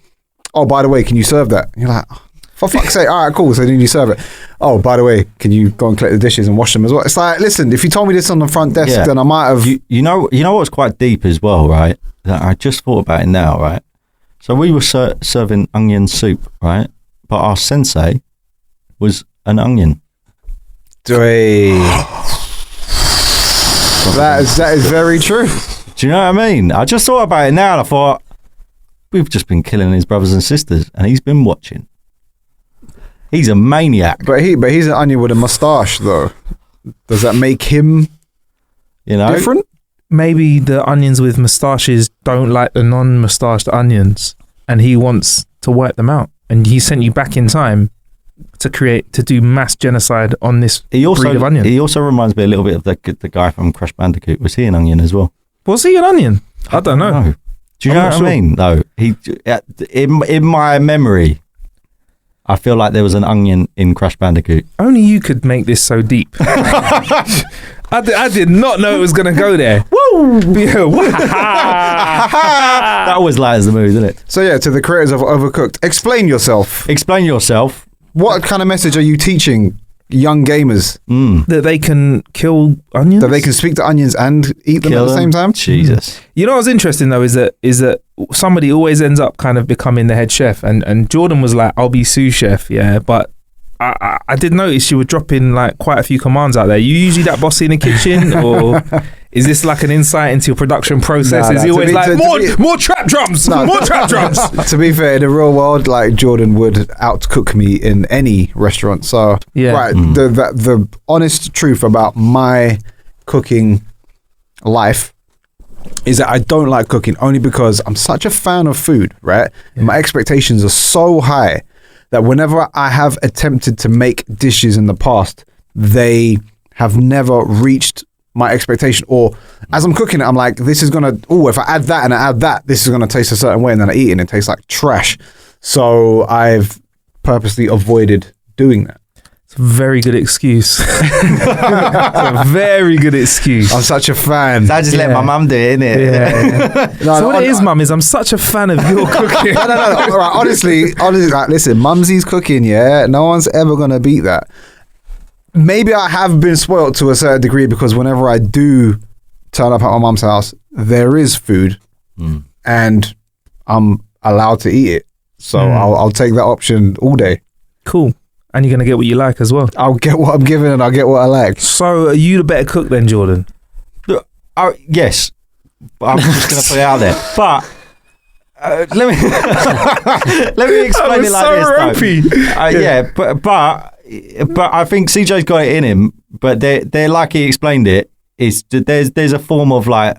oh, by the way, can you serve that? And you're like, oh, for fuck's sake, all right, cool. So then you serve it. Oh, by the way, can you go and collect the dishes and wash them as well? It's like, listen, if you told me this on the front desk, then I might have. You know what's quite deep as well, right? That I just thought about it now, right? So we were serving onion soup, right? But our sensei was an onion. That is very true. Do you know what I mean? I just thought about it now and I thought, we've just been killing his brothers and sisters and he's been watching. He's a maniac. But he's an onion with a moustache, though. Does that make him different? Maybe the onions with moustaches don't like the non-moustached onions and he wants to wipe them out. And he sent you back in time to do mass genocide on this breed of onion. He also reminds me a little bit of the guy from Crash Bandicoot. Was he an onion as well? Was he an onion? I don't know. Do you know what I mean? No. In my memory, I feel like there was an onion in Crash Bandicoot. Only you could make this so deep. I did not know it was going to go there. Woo! That always lightens the mood, doesn't it? So yeah, to the creators of Overcooked, explain yourself. Explain yourself. What kind of message are you teaching young gamers? That they can kill onions? That they can speak to onions and eat them at the same time? Jesus. You know what's interesting though is that somebody always ends up kind of becoming the head chef, and Jordan was like, I'll be sous chef, yeah, but I did notice you were dropping like quite a few commands out there. You usually that bossy in the kitchen, or is this like an insight into your production process? Is he always like more trap drums, more trap drums? To be fair, in the real world, like Jordan would outcook me in any restaurant. So the honest truth about my cooking life is that I don't like cooking only because I'm such a fan of food, right? Yeah. My expectations are so high that whenever I have attempted to make dishes in the past, they have never reached my expectation. Or as I'm cooking it, I'm like, this is gonna. Oh, if I add that and I add that, this is gonna taste a certain way, and then I eat it and it tastes like trash. So I've purposely avoided doing that. It's a very good excuse. It's a very good excuse. I'm such a fan. I just let my mum do it, innit? Yeah. So what it is, Mum, is I'm such a fan of your cooking. No. All right, honestly, like, listen, Mumsy's cooking, yeah. No one's ever gonna beat that. Maybe I have been spoiled to a certain degree because whenever I do turn up at my mum's house, there is food, and I'm allowed to eat it. So I'll take that option all day. Cool. And you're going to get what you like as well. I'll get what I'm given and I'll get what I like. So are you the better cook then, Jordan? Yes. I'm just going to put it out there. But let me explain it like this. But I think CJ's got it in him. But they're like he explained it. Is there's a form of like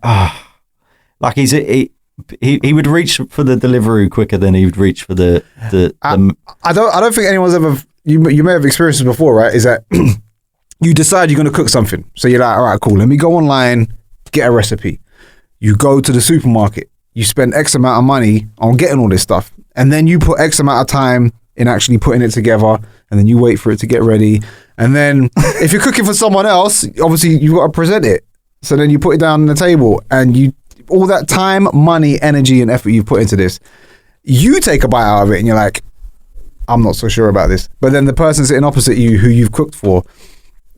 he would reach for the delivery quicker than he would reach for the I don't think anyone's ever. You may have experienced this before, right? Is that you decide you're going to cook something. So you're like, all right, cool. Let me go online, get a recipe. You go to the supermarket. You spend X amount of money on getting all this stuff. And then you put X amount of time in actually putting it together. And then you wait for it to get ready. And then if you're cooking for someone else, obviously you've got to present it. So then you put it down on the table and all that time, money, energy, and effort you've put into this, you take a bite out of it and you're like, I'm not so sure about this. But then the person sitting opposite you who you've cooked for,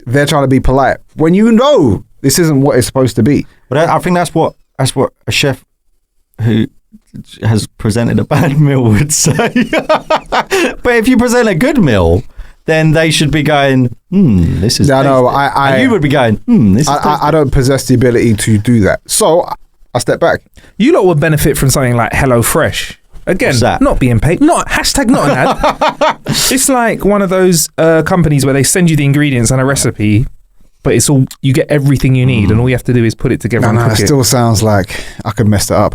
they're trying to be polite when you know this isn't what it's supposed to be. But I think that's what a chef who has presented a bad meal would say. But if you present a good meal, then they should be going, this is tasty. And you would be going, this is tasty. I don't possess the ability to do that. So I step back. You lot would benefit from something like HelloFresh. Again, not being paid. Not an ad. It's like one of those companies where they send you the ingredients and a recipe, but it's all you get everything you need, and all you have to do is put it together and cook it. It still sounds like I could mess that up.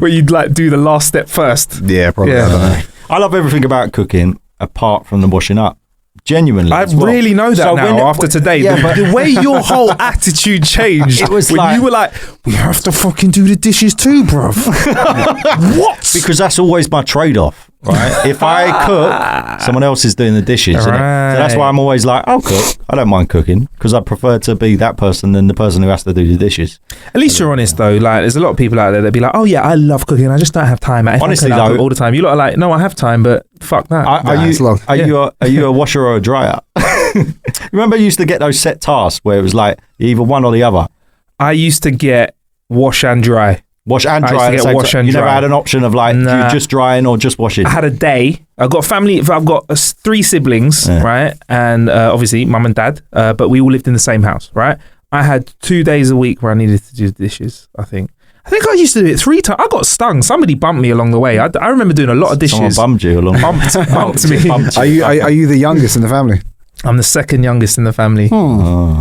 Where you'd like do the last step first. Yeah, probably. Yeah. I don't know. I love everything about cooking apart from the washing up. Genuinely, I really know that after today. The way your whole attitude changed, it was when like, you were like, "We have to fucking do the dishes too, bruv." What? Because that's always my trade-off, right? If I cook, someone else is doing the dishes. So that's why I'm always like, I'll cook. I don't mind cooking because I prefer to be that person than the person who has to do the dishes. At least you're honest though. Like, there's a lot of people out there that be like, "Oh yeah, I love cooking. I just don't have time." Honestly, I though, cook all the time. You lot are like, "No, I have time, but fuck that." Are you a washer or a dryer? Remember, you used to get those set tasks where it was like either one or the other. I used to get wash and dry. Wash and dry. You never had an option of like, you just drying or just washing. I had a day. I've got 3 siblings, right? And obviously mum and dad, but we all lived in the same house, right? I had 2 days a week where I needed to do the dishes, I think I used to do it 3 times. I got stung. Somebody bumped me along the way. I remember doing a lot of dishes. Someone bumped you along. Bumped me. Are you the youngest in the family? I'm the second youngest in the family.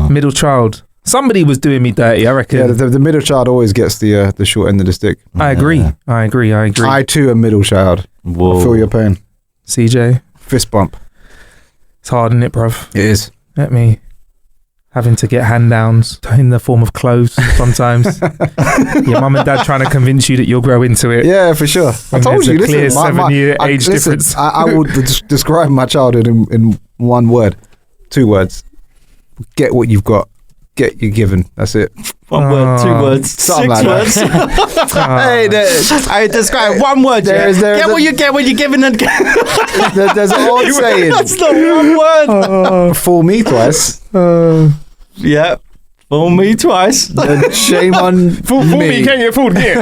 Middle child. Somebody was doing me dirty, I reckon. Yeah, the middle child always gets the short end of the stick. I agree. I too am middle child. Whoa. I feel your pain. CJ. Fist bump. It's hard, isn't it, bruv? It is. Let me having to get hand downs in the form of clothes sometimes. Your mum and dad trying to convince you that you'll grow into it. Yeah, for sure. I told you, clear listen, 7-year age difference. I would describe my childhood in one word, 2 words. Get what you've got. Get you given. That's it. 1 word, 2 words, 6 words. I describe 1 word. Get what you get when you're given. And there's an old saying. That's not 1 word. Fool me twice. Yeah. Fool me twice. Then shame on fool me. You can't get fooled again.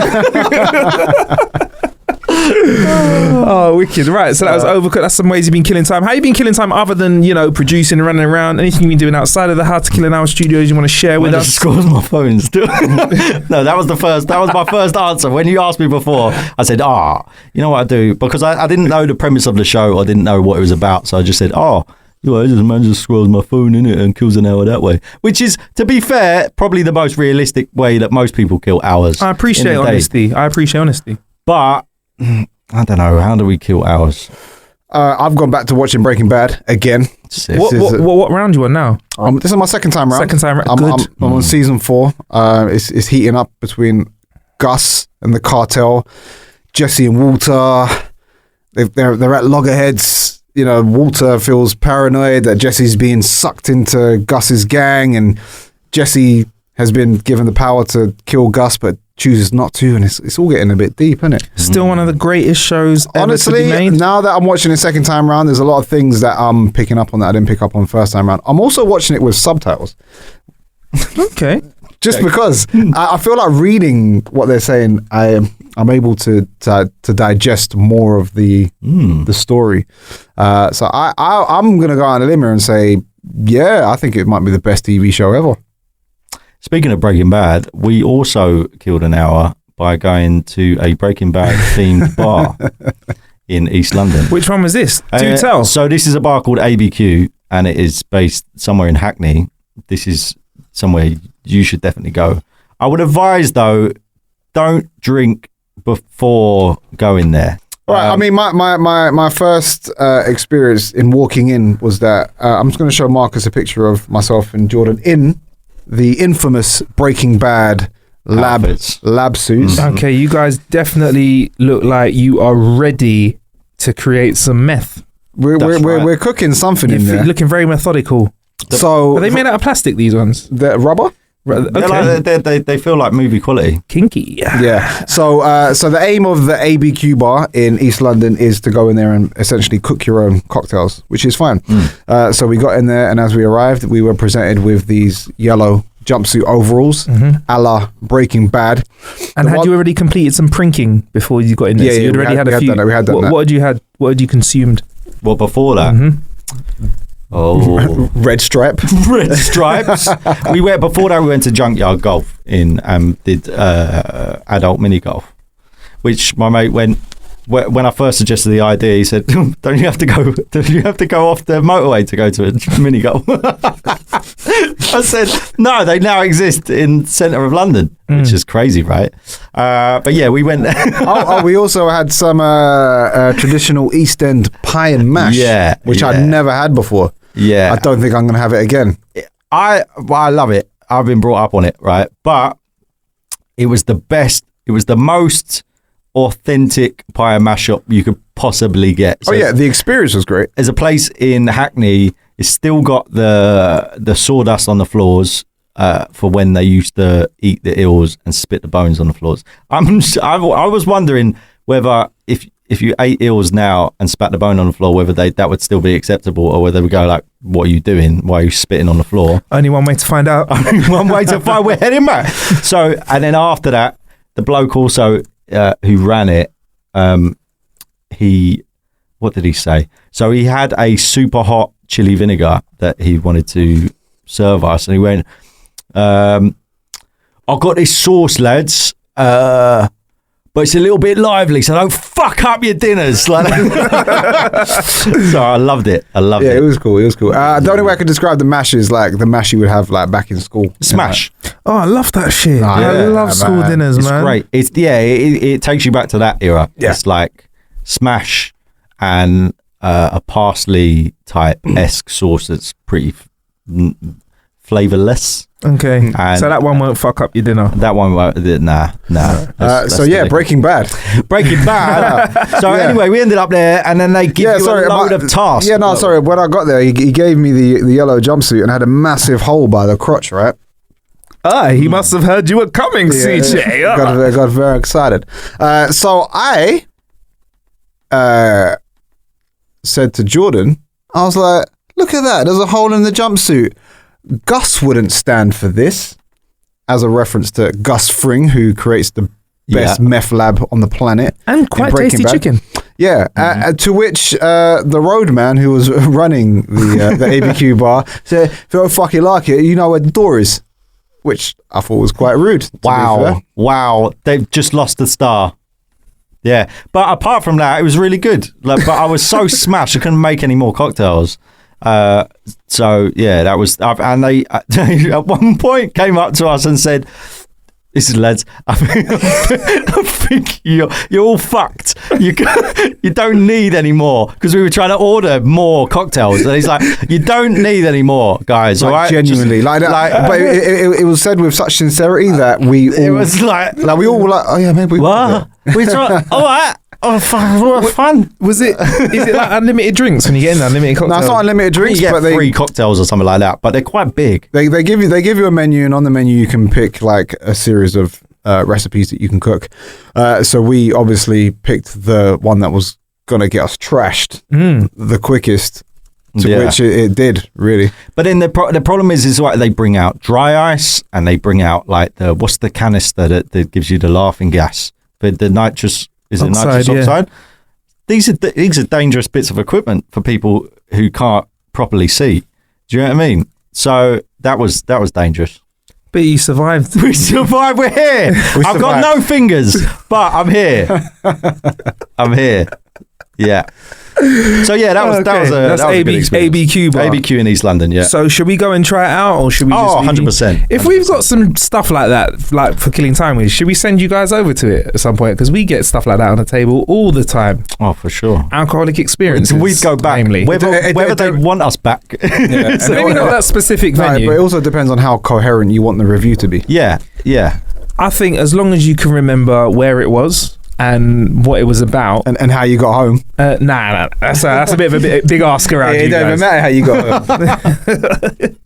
Oh, wicked. Right, so that was Overcooked. That's some ways you've been killing time. How you been killing time other than, producing and running around? Anything you've been doing outside of the How to Kill an Hour studios you want to share with us? Scores my phone still. No, that was my first answer. When you asked me before, I said, you know what I do? Because I didn't know the premise of the show. I didn't know what it was about. So I just said, man just scrolls my phone in it and kills an hour that way. Which is, to be fair, probably the most realistic way that most people kill hours. I appreciate honesty. But I don't know. How do we kill hours? I've gone back to watching Breaking Bad again. What round you on now? This is my second time round. Second time round. I'm on season 4. It's heating up between Gus and the cartel. Jesse and Walter. They're at loggerheads. You know, Walter feels paranoid that Jesse's being sucked into Gus's gang, and Jesse has been given the power to kill Gus, but chooses not to, and it's all getting a bit deep, isn't it? Still one of the greatest shows honestly ever to be made. Now that I'm watching the second time round, there's a lot of things that I'm picking up on that I didn't pick up on first time round. I'm also watching it with subtitles. Okay. Just because I feel like reading what they're saying, I'm able to digest more of the story. So I'm gonna go on a limb here and say, yeah, I think it might be the best TV show ever. Speaking of Breaking Bad, we also killed an hour by going to a Breaking Bad themed bar in East London. Which one was this? Do tell. So this is a bar called ABQ, and it is based somewhere in Hackney. This is somewhere you should definitely go. I would advise, though, don't drink before going there. Right, I mean, my first experience in walking in was that I'm just going to show Marcus a picture of myself and Jordan in the infamous Breaking Bad lab suits. Okay, you guys definitely look like you are ready to create some meth. We're cooking something in there. Looking very methodical. So are they made out of plastic? These ones? The rubber. Okay. They feel like movie quality. Kinky. Yeah. So the aim of the ABQ bar in East London is to go in there and essentially cook your own cocktails, which is fine. So we got in there, and as we arrived, we were presented with these yellow jumpsuit overalls, a la Breaking Bad. And had you already completed some prinking before you got in there? Yeah, so you'd already had a few. We had done that. What had you consumed? Well, before that. Oh, red stripe. Red stripes. We went to Junkyard Golf did adult mini golf, which my mate when I first suggested the idea, he said, don't you have to go off the motorway to go to a mini golf? I said, no, they now exist in the centre of London, which is crazy, right? But yeah, we went there. We also had some traditional East End pie and mash, which I'd never had before. Yeah, I don't think I'm going to have it again. I love it. I've been brought up on it, right? But it was the best. It was the most authentic pie and mash shop you could possibly get. So the experience was great. There's a place in Hackney. It's still got the sawdust on the floors for when they used to eat the eels and spit the bones on the floors. I was wondering whether if you ate eels now and spat the bone on the floor, whether that would still be acceptable, or whether we go like, what are you doing? Why are you spitting on the floor? Only one way to find out. Only one way to find. We're heading back. So, and then after that, the bloke also who ran it, what did he say? So he had a super hot chili vinegar that he wanted to serve us, and he went, "I've got this sauce, lads. But it's a little bit lively, so don't fuck up your dinners." Like, so I loved it. Yeah, it was cool. The only way I could describe the mash is like the mash you would have like back in school. Smash. Oh, I love that shit. I love school dinners, it's man. Great. It takes you back to that era. Yeah. It's like smash and a parsley type esque sauce that's pretty flavorless. Okay, and so that one won't fuck up your dinner. That one won't. Nah. That's Breaking Bad. So anyway, we ended up there, and then they give you a load of tasks. Yeah, no, sorry. When I got there, he gave me the yellow jumpsuit and had a massive hole by the crotch, right? He must have heard you were coming, CJ. Got very excited. So I said to Jordan, I was like, look at that. There's a hole in the jumpsuit. Gus wouldn't stand for this, as a reference to Gus Fring, who creates the best meth lab on the planet. And quite tasty chicken. Yeah. To which the roadman who was running the ABQ bar said, if you don't fucking like it, you know where the door is. Which I thought was quite rude. Wow. They've just lost the star. Yeah. But apart from that, it was really good. But I was so smashed, I couldn't make any more cocktails. So yeah, that was, and they at one point came up to us and said, Listen, lads, I think you're all fucked. You don't need any more, because we were trying to order more cocktails, and he's like, you don't need any more, guys. Like, all right, genuinely, but it was said with such sincerity that we all, it was like we all were like, oh yeah, maybe what? We try. All right. Oh, fun. Is it like unlimited drinks when you get in unlimited cocktails? No, it's not unlimited drinks, You get but free cocktails or something like that, but they're quite big. They give you a menu, and on the menu you can pick like a series of recipes that you can cook. So we obviously picked the one that was gonna get us trashed the quickest, to which it did really. But then the problem is like they bring out dry ice, and they bring out like what's the canister that gives you the laughing gas, but the nitrous. Is it nitrous oxide? These are dangerous bits of equipment for people who can't properly see. Do you know what I mean? So that was dangerous. But you survived. We survived. We're here. I've got no fingers, but I'm here. I'm here. Yeah. So yeah, that was a good experience. ABQ bar. ABQ in East London. Yeah. So should we go and try it out, or should we just 100%. If we've got some stuff like that, like for killing time with, should we send you guys over to it at some point? Because we get stuff like that on the table all the time. Oh, for sure. Alcoholic experiences. We'd go back. Namely. Whether they want us back. Yeah. So maybe not that specific venue. But it also depends on how coherent you want the review to be. Yeah. I think as long as you can remember where it was and what it was about, and how you got home. Nah, that's a bit of a big ask around. It don't even matter how you got home.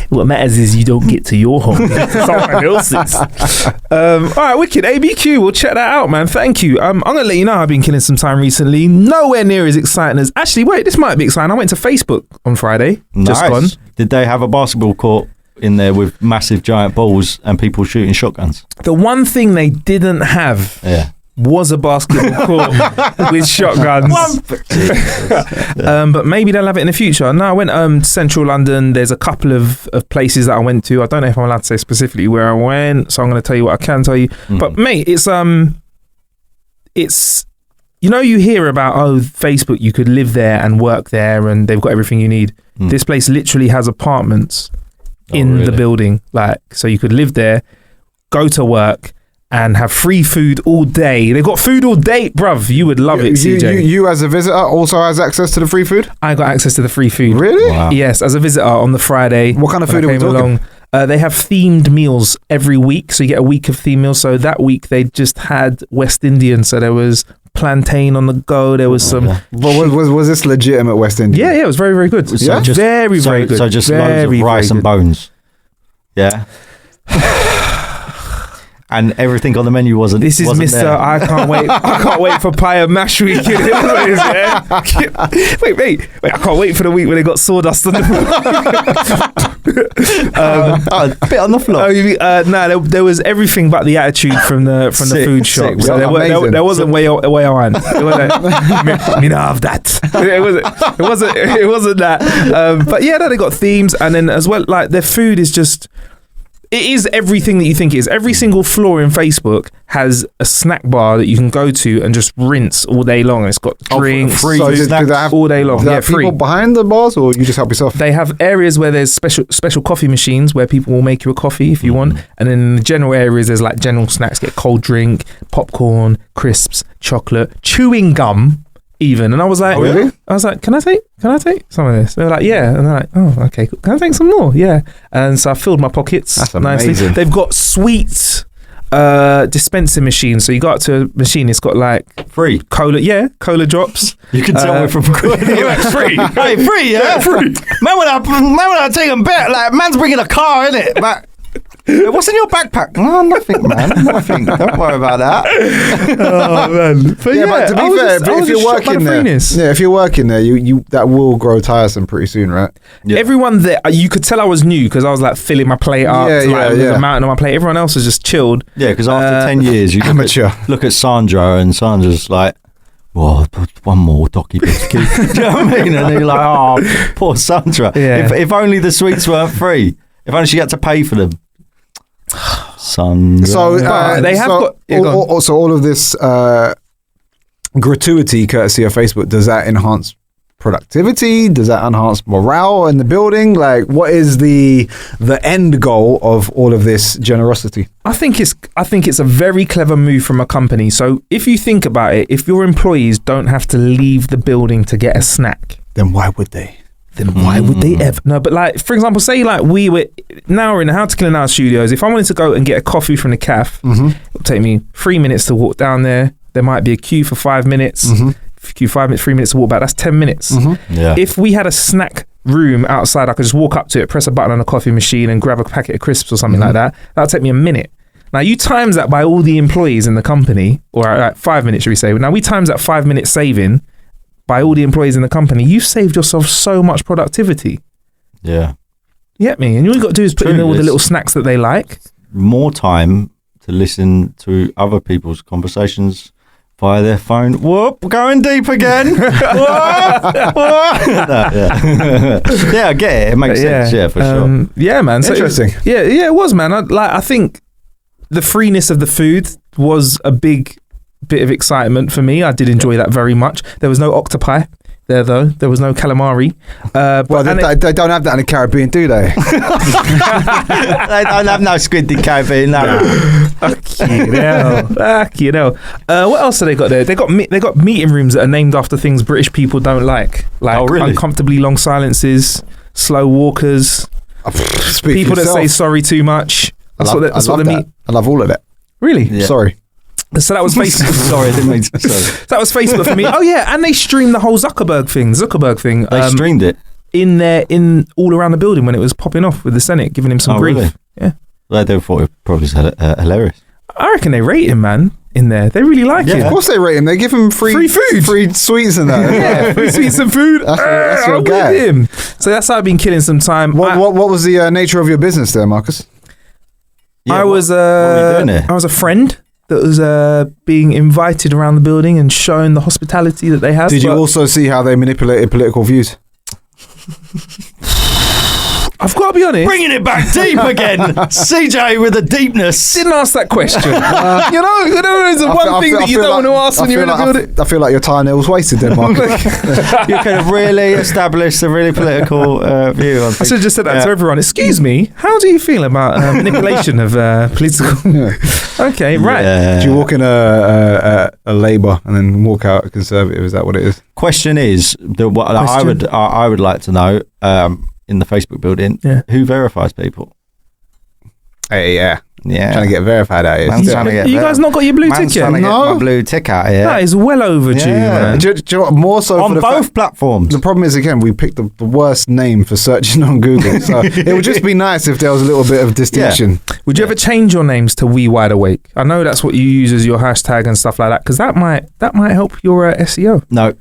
What matters is you don't get to your home. Someone else's. All right, wicked. ABQ, we'll check that out, man. Thank you. I'm gonna let you know I've been killing some time recently. Nowhere near as exciting as. Actually, wait, this might be exciting. I went to Facebook on Friday. Just gone. Did they have a basketball court in there with massive giant balls and people shooting shotguns? The one thing they didn't have. Yeah. Was a basketball court with shotguns. But maybe they'll have it in the future. No, I went to Central London. There's a couple of places that I went to. I don't know if I'm allowed to say specifically where I went, so I'm going to tell you what I can tell you. But mate, it's you hear about Facebook, you could live there and work there, and they've got everything you need. This place literally has apartments in the building, like, so you could live there, go to work, and have free food all day. They've got food all day, bruv. You would love it, CJ. You as a visitor also has access to the free food? I got access to the free food. Really? Wow. Yes, as a visitor on the Friday. What kind of food are we talking? They have themed meals every week. So you get a week of themed meals. So that week they just had West Indian. So there was plantain on the go. There was some... Was this legitimate West Indian? Yeah, it was very, very good. So just, very good. So just loads of rice and bones. Yeah. And everything on the menu wasn't. This is Mr. There. I can't wait. I can't wait for pie and mash week. Wait, I can't wait for the week when they got sawdust on the a bit on the floor. There was everything but the attitude from the food shop. So there wasn't way on. It wasn't. Me not have that. It wasn't that. But yeah, no, they got themes, and then as well, like their food is just. It is everything that you think it is. Every single floor in Facebook has a snack bar that you can go to and just rinse all day long. And it's got drinks, free snacks all day long. Yeah, free. People behind the bars, or you just help yourself? They have areas where there's special coffee machines where people will make you a coffee if you want. And then in the general areas, there's like general snacks, get cold drink, popcorn, crisps, chocolate, chewing gum. Even, and I was like, oh, really? I was like, can I take some of this? They were like, yeah, and they're like, oh, okay, cool. Can I take some more? Yeah, and so I filled my pockets. That's nicely. Amazing. They've got sweet dispensing machines, so you go up to a machine. It's got like free cola drops. You can tell we're from free. Hey, free, yeah, free. Man, when I take them back, like man's bringing a car in it, but. What's in your backpack? No, nothing, man. Nothing. Don't worry about that. Oh man. But but to be fair, if you're working there, if you're working there, you that will grow tiresome pretty soon, right? Yeah. Everyone there, you could tell I was new because I was like filling my plate up, with a mountain on my plate. Everyone else was just chilled. Yeah, because after 10 years, you look at Sandra, and Sandra's like, "Whoa, one more docky biscuit." Do you know what I mean? And you're like, "Oh, poor Sandra. Yeah. If only the sweets weren't free. If only she had to pay for them." Sandra. So they have got. Also, all of this gratuity, courtesy of Facebook, does that enhance productivity? Does that enhance morale in the building? Like, what is the end goal of all of this generosity? I think it's a very clever move from a company. So if you think about it, if your employees don't have to leave the building to get a snack, Then why would they? then why would they ever? No, but like, for example, say like we're in the How to Kill an Hour studios. If I wanted to go and get a coffee from the cafe, it'll take me 3 minutes to walk down there. There might be a queue for 5 minutes. Queue 5 minutes, 3 minutes to walk back. That's 10 minutes. Yeah. If we had a snack room outside, I could just walk up to it, press a button on a coffee machine and grab a packet of crisps or something like that. That'll take me a minute. Now you times that by all the employees in the company, or 5 minutes, should we say? Now we times that 5 minute saving by all the employees in the company. You've saved yourself so much productivity. Yeah. You get me? And all you got to do is put in all the little snacks that they like. More time to listen to other people's conversations via their phone. Whoop, going deep again. Whoop, whoop. No, yeah. Yeah, I get it. It makes sense. Yeah, for sure. Yeah, man. So Interesting. It was, man. I think the freeness of the food was a big bit of excitement for me. I did enjoy that very much. There was no octopi there, though. There was no calamari. Well, they don't have that in the Caribbean, do they? They don't have no squid in Caribbean, no. Fuck you know. What else have they got there? They got meeting rooms that are named after things British people don't like really? uncomfortably long silences, slow walkers, people that say sorry too much. That's what they meet. I love all of that. Really? Yeah. Sorry. So that was Facebook. Sorry, I didn't mean to. Sorry. That was Facebook for me. Oh yeah, and they streamed the whole Zuckerberg thing. They streamed it in all around the building when it was popping off with the Senate, giving him some grief. Really? Yeah. Well, they thought it probably hilarious. I reckon they rate him, man. In there, they really like him. Of course they rate him. They give him free food, free sweets and that. Yeah, free sweets and food. That's your I'm guy. with him. So that's how I've been killing some time. What was the nature of your business there, Marcus? I was what were you doing there? I was a friend that was being invited around the building and shown the hospitality that they have. Did you also see how they manipulated political views? I've got to be honest. Bringing it back deep again. CJ with the deepness. Didn't ask that question. It's the one thing that you don't want to ask when you're in a building. I feel like your time there was wasted there, Marcus. You could have really established a really political view on I things. should have just said that to everyone. Excuse me, how do you feel about manipulation of political... Okay, right. Yeah. Do you walk in a Labour and then walk out a Conservative? Is that what it is? Question is, what I would like to know, in the Facebook building, who verifies people? Hey, yeah. Yeah. Trying to get verified out here. Man's trying to get You guys not got your blue Man's ticket? trying to get No. my blue tick out here. That is well overdue, man. Do you know what? More so On for the both platforms. The problem is, again, we picked the worst name for searching on Google. So it would just be nice if there was a little bit of distinction. Would you ever change your names to WiDEAWAKE? I know that's what you use as your hashtag and stuff like that, because that might help your SEO. No.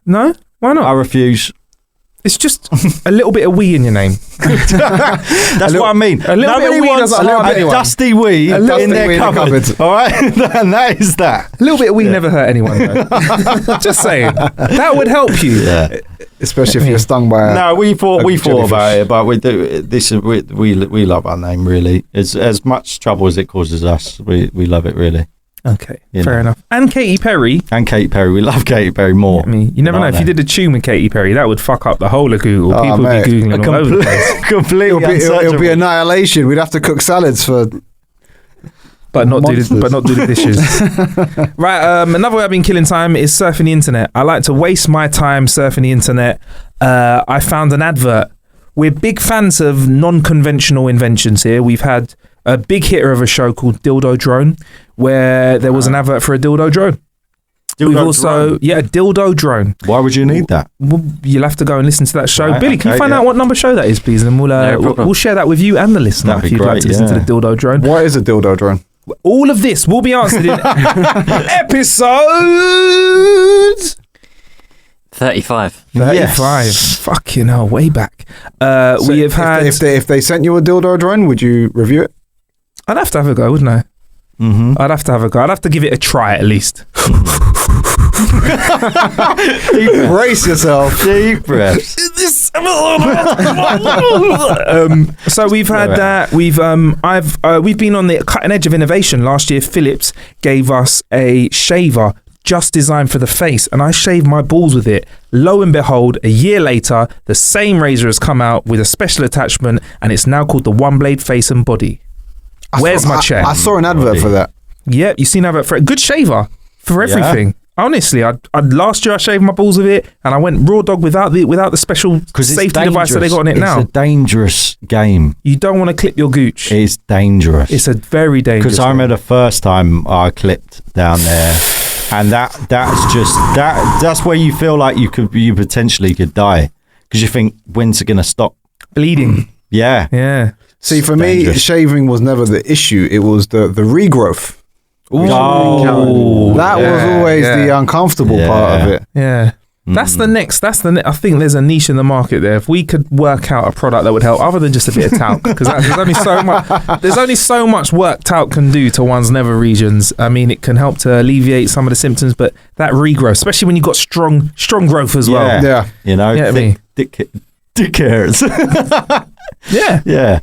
No? Why not? I refuse. It's just a little bit of wee in your name. That's what I mean. A little bit of wee doesn't harm a anyone. dusty wee A little in bit their wee in the cupboard. cupboard. All right? And that is that. A little bit of wee never hurt anyone, though. Just saying. That would help you. Yeah. Especially if you're stung by a... No, we thought jellyfish. about it, but we do this. We love our name really. It's as much trouble as it causes us. We love it really. Okay, You fair know. enough. And Katy Perry. And Katy Perry, we love Katy Perry more. I mean, you never know. If you did a tune with Katy Perry, that would fuck up the whole of Google. Oh, People would mate. be Googling all over the place. completely It'll be annihilation. We'd have to cook salads for... But not do Monsters. the dishes. Right, another way I've been killing time is surfing the internet. I like to waste my time surfing the internet. I found an advert. We're big fans of non-conventional inventions here. We've had a big hitter of a show called Dildo Drone, where there was an advert for a dildo drone. We've also, a dildo drone. Why would you need that? Well, you'll have to go and listen to that show. Right, Billy, can you okay, find out what number show that is, please? And we'll share that with you and the listener That'd if be you'd like great, to listen to yeah. the dildo drone. What is a dildo drone? All of this will be answered in episode 35. 35. Yes. Fucking hell, way back. So We have had... If they sent you a dildo drone, would you review it? I'd have to have a go, wouldn't I? Mm-hmm. I'd have to have a go. I'd have to give it a try at least. Brace yourself. Deep breaths. So we've had that. We've been on the cutting edge of innovation. Last year, Philips gave us a shaver just designed for the face, and I shaved my balls with it. Lo and behold, a year later, the same razor has come out with a special attachment, and it's now called the One Blade Face and Body. Where's my check? I saw an advert for that. Yep, you seen advert for it. Good shaver for everything. Honestly, I last year I shaved my balls with it, and I went raw dog without the special safety device that they got on it now. It's a dangerous game. You don't want to clip your gooch. It's dangerous. It's a very dangerous. Because I remember the first time I clipped down there, and that's where you feel like you potentially could die, because you think, when's it going to stop bleeding? Yeah. See, for me, shaving was never the issue. It was the regrowth. Ooh. That was always the uncomfortable part of it. Yeah. That's the next. I think there's a niche in the market there. If we could work out a product that would help, other than just a bit of talc, because there's only so much work talc can do to one's nether regions. I mean, it can help to alleviate some of the symptoms, but that regrowth, especially when you've got strong growth as well. Yeah. You know, dick hairs. Yeah.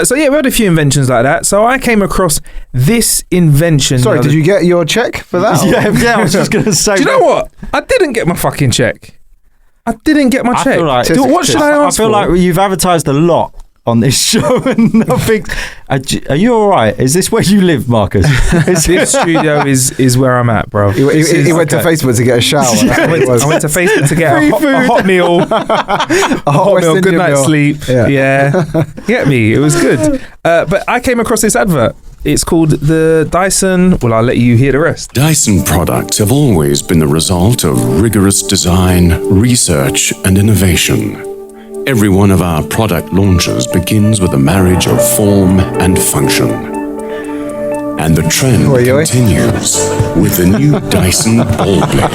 So we had a few inventions like that. So I came across this invention. Sorry, did you get your check for that? Yeah, I was just going to say. Do you know what? I didn't get my fucking check. I didn't get my check. Feel like, what should I ask I feel for? like you've advertised a lot on this show and nothing. Are you all right? Is this where you live, Marcus? This studio is where I'm at, bro. He went to Facebook to get a shower. I went to Facebook to get a hot meal. A hot meal, good night's sleep. Yeah. Get me? It was good. But I came across this advert. It's called the Dyson. Well, I'll let you hear the rest. Dyson products have always been the result of rigorous design, research, and innovation. Every one of our product launches begins with a marriage of form and function. And the trend continues with the new Dyson ball blade.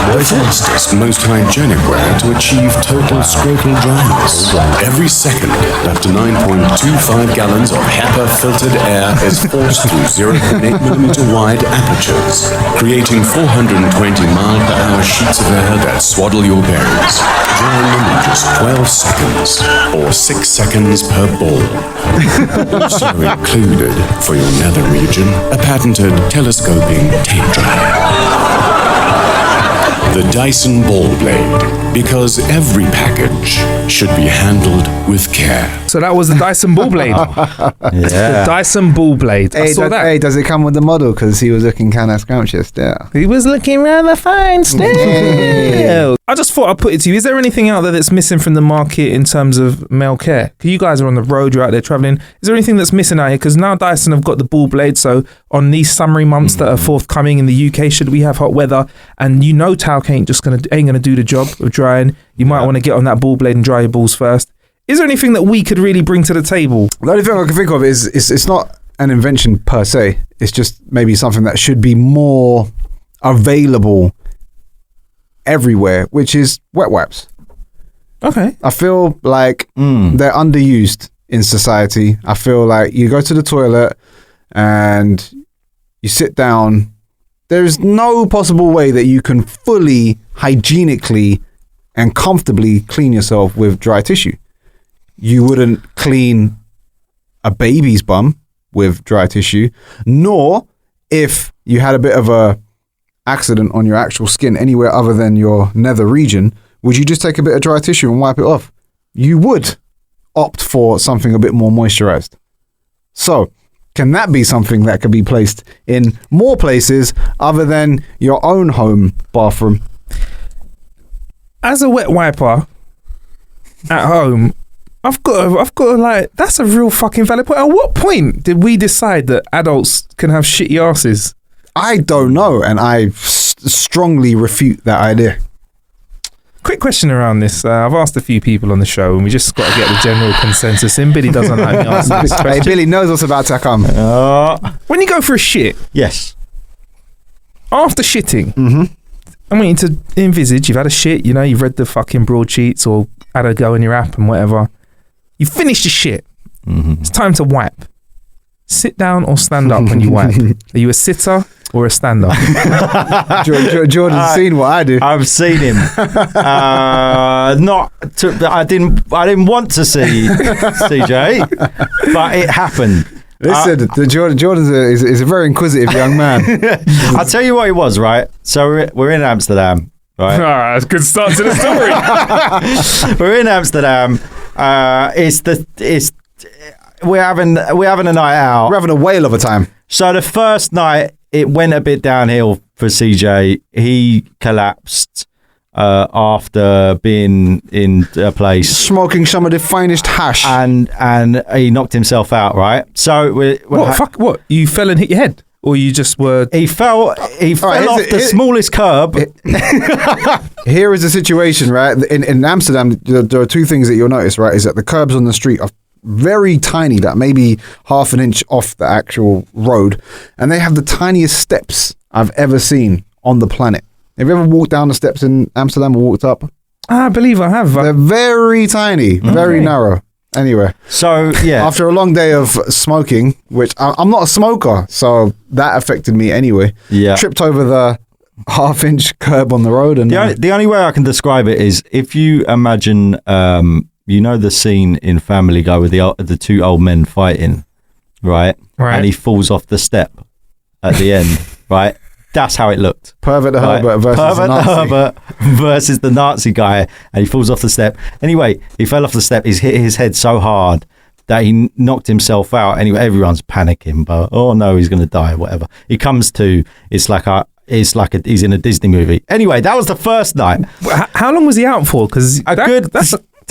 The fastest, most hygienic way to achieve total scrotal dryness. Every second, up to 9.25 gallons of HEPA-filtered air is forced through 0.8mm wide apertures, creating 420 mile-per-hour sheets of air that swaddle your berries, drying them in just 12 seconds, or 6 seconds per ball. Also included for your nether region, a patented telescoping tape dryer. The Dyson ball blade, because every package should be handled with care. So that was the Dyson ball blade. The Dyson ball blade. I saw that. Hey, does it come with the model? Because he was looking kind of scrumptious there. He was looking rather fine still. I just thought I'd put it to you. Is there anything out there that's missing from the market in terms of male care? Because you guys are on the road, you're out there traveling. Is there anything that's missing out here? Because now Dyson have got the ball blade. So on these summery months that are forthcoming in the UK, should we have hot weather, and you know talc ain't gonna do the job of drying, you might want to get on that ball blade and dry your balls first. Is there anything that we could really bring to the table? The only thing I can think of is it's not an invention per se. It's just maybe something that should be more available everywhere, which is wet wipes. Okay. I feel like they're underused in society. I feel like you go to the toilet and you sit down. There's no possible way that you can fully, hygienically, and comfortably clean yourself with dry tissue. You wouldn't clean a baby's bum with dry tissue, nor if you had a bit of a accident on your actual skin anywhere other than your nether region, would you just take a bit of dry tissue and wipe it off? You would opt for something a bit more moisturized. So, can that be something that could be placed in more places other than your own home bathroom? As a wet wiper at home, I've got to like, that's a real fucking valid point. At what point did we decide that adults can have shitty asses? I don't know, and I strongly refute that idea. Quick question around this. I've asked a few people on the show, and we just got to get the general consensus in. Billy doesn't like me asking this question. Hey, Billy knows what's about to come. When you go for a shit, Yes. after shitting, I want you to envisage you've had a shit, you know, you've read the fucking broadsheets or had a go in your app and whatever. You finished your shit. It's time to wipe. Sit down or stand up when you wipe. Are you a sitter or a stand-up? Jordan's seen what I do. I've seen him. I didn't want to see CJ, but it happened. Listen, Jordan's is a very inquisitive young man. I'll tell you what it was, right? So we're in Amsterdam, right? All right, that's a good start to the story. We're in Amsterdam. We're having a night out. We're having a whale of a time. So the first night, it went a bit downhill for CJ. He collapsed after being in a place Smoking some of the finest hash. and he knocked himself out. Right. So What? You fell and hit your head, or you just were? He fell off the smallest curb. Here is the situation, right? In Amsterdam, there are two things that you'll notice, right? Is that the curbs on the street are very tiny, that maybe half an inch off the actual road, and they have the tiniest steps I've ever seen on the planet. Have you ever walked down the steps in Amsterdam or walked up? I believe I have. They're very tiny, very narrow. Anyway, So yeah, after a long day of smoking, which I'm not a smoker, so that affected me anyway. Yeah. Tripped over the half-inch curb on the road, and the only way I can describe it is if you imagine, you know, the scene in Family Guy with the two old men fighting, right? And he falls off the step at the end, right? That's how it looked. Pervert Herbert versus the Nazi. Herbert versus the Nazi guy, and he falls off the step. Anyway, he fell off the step. He's hit his head so hard that he knocked himself out. Anyway, everyone's panicking, but oh no, he's going to die, whatever. He comes to, it's like he's in a Disney movie. Anyway, that was the first night. How long was he out for? Because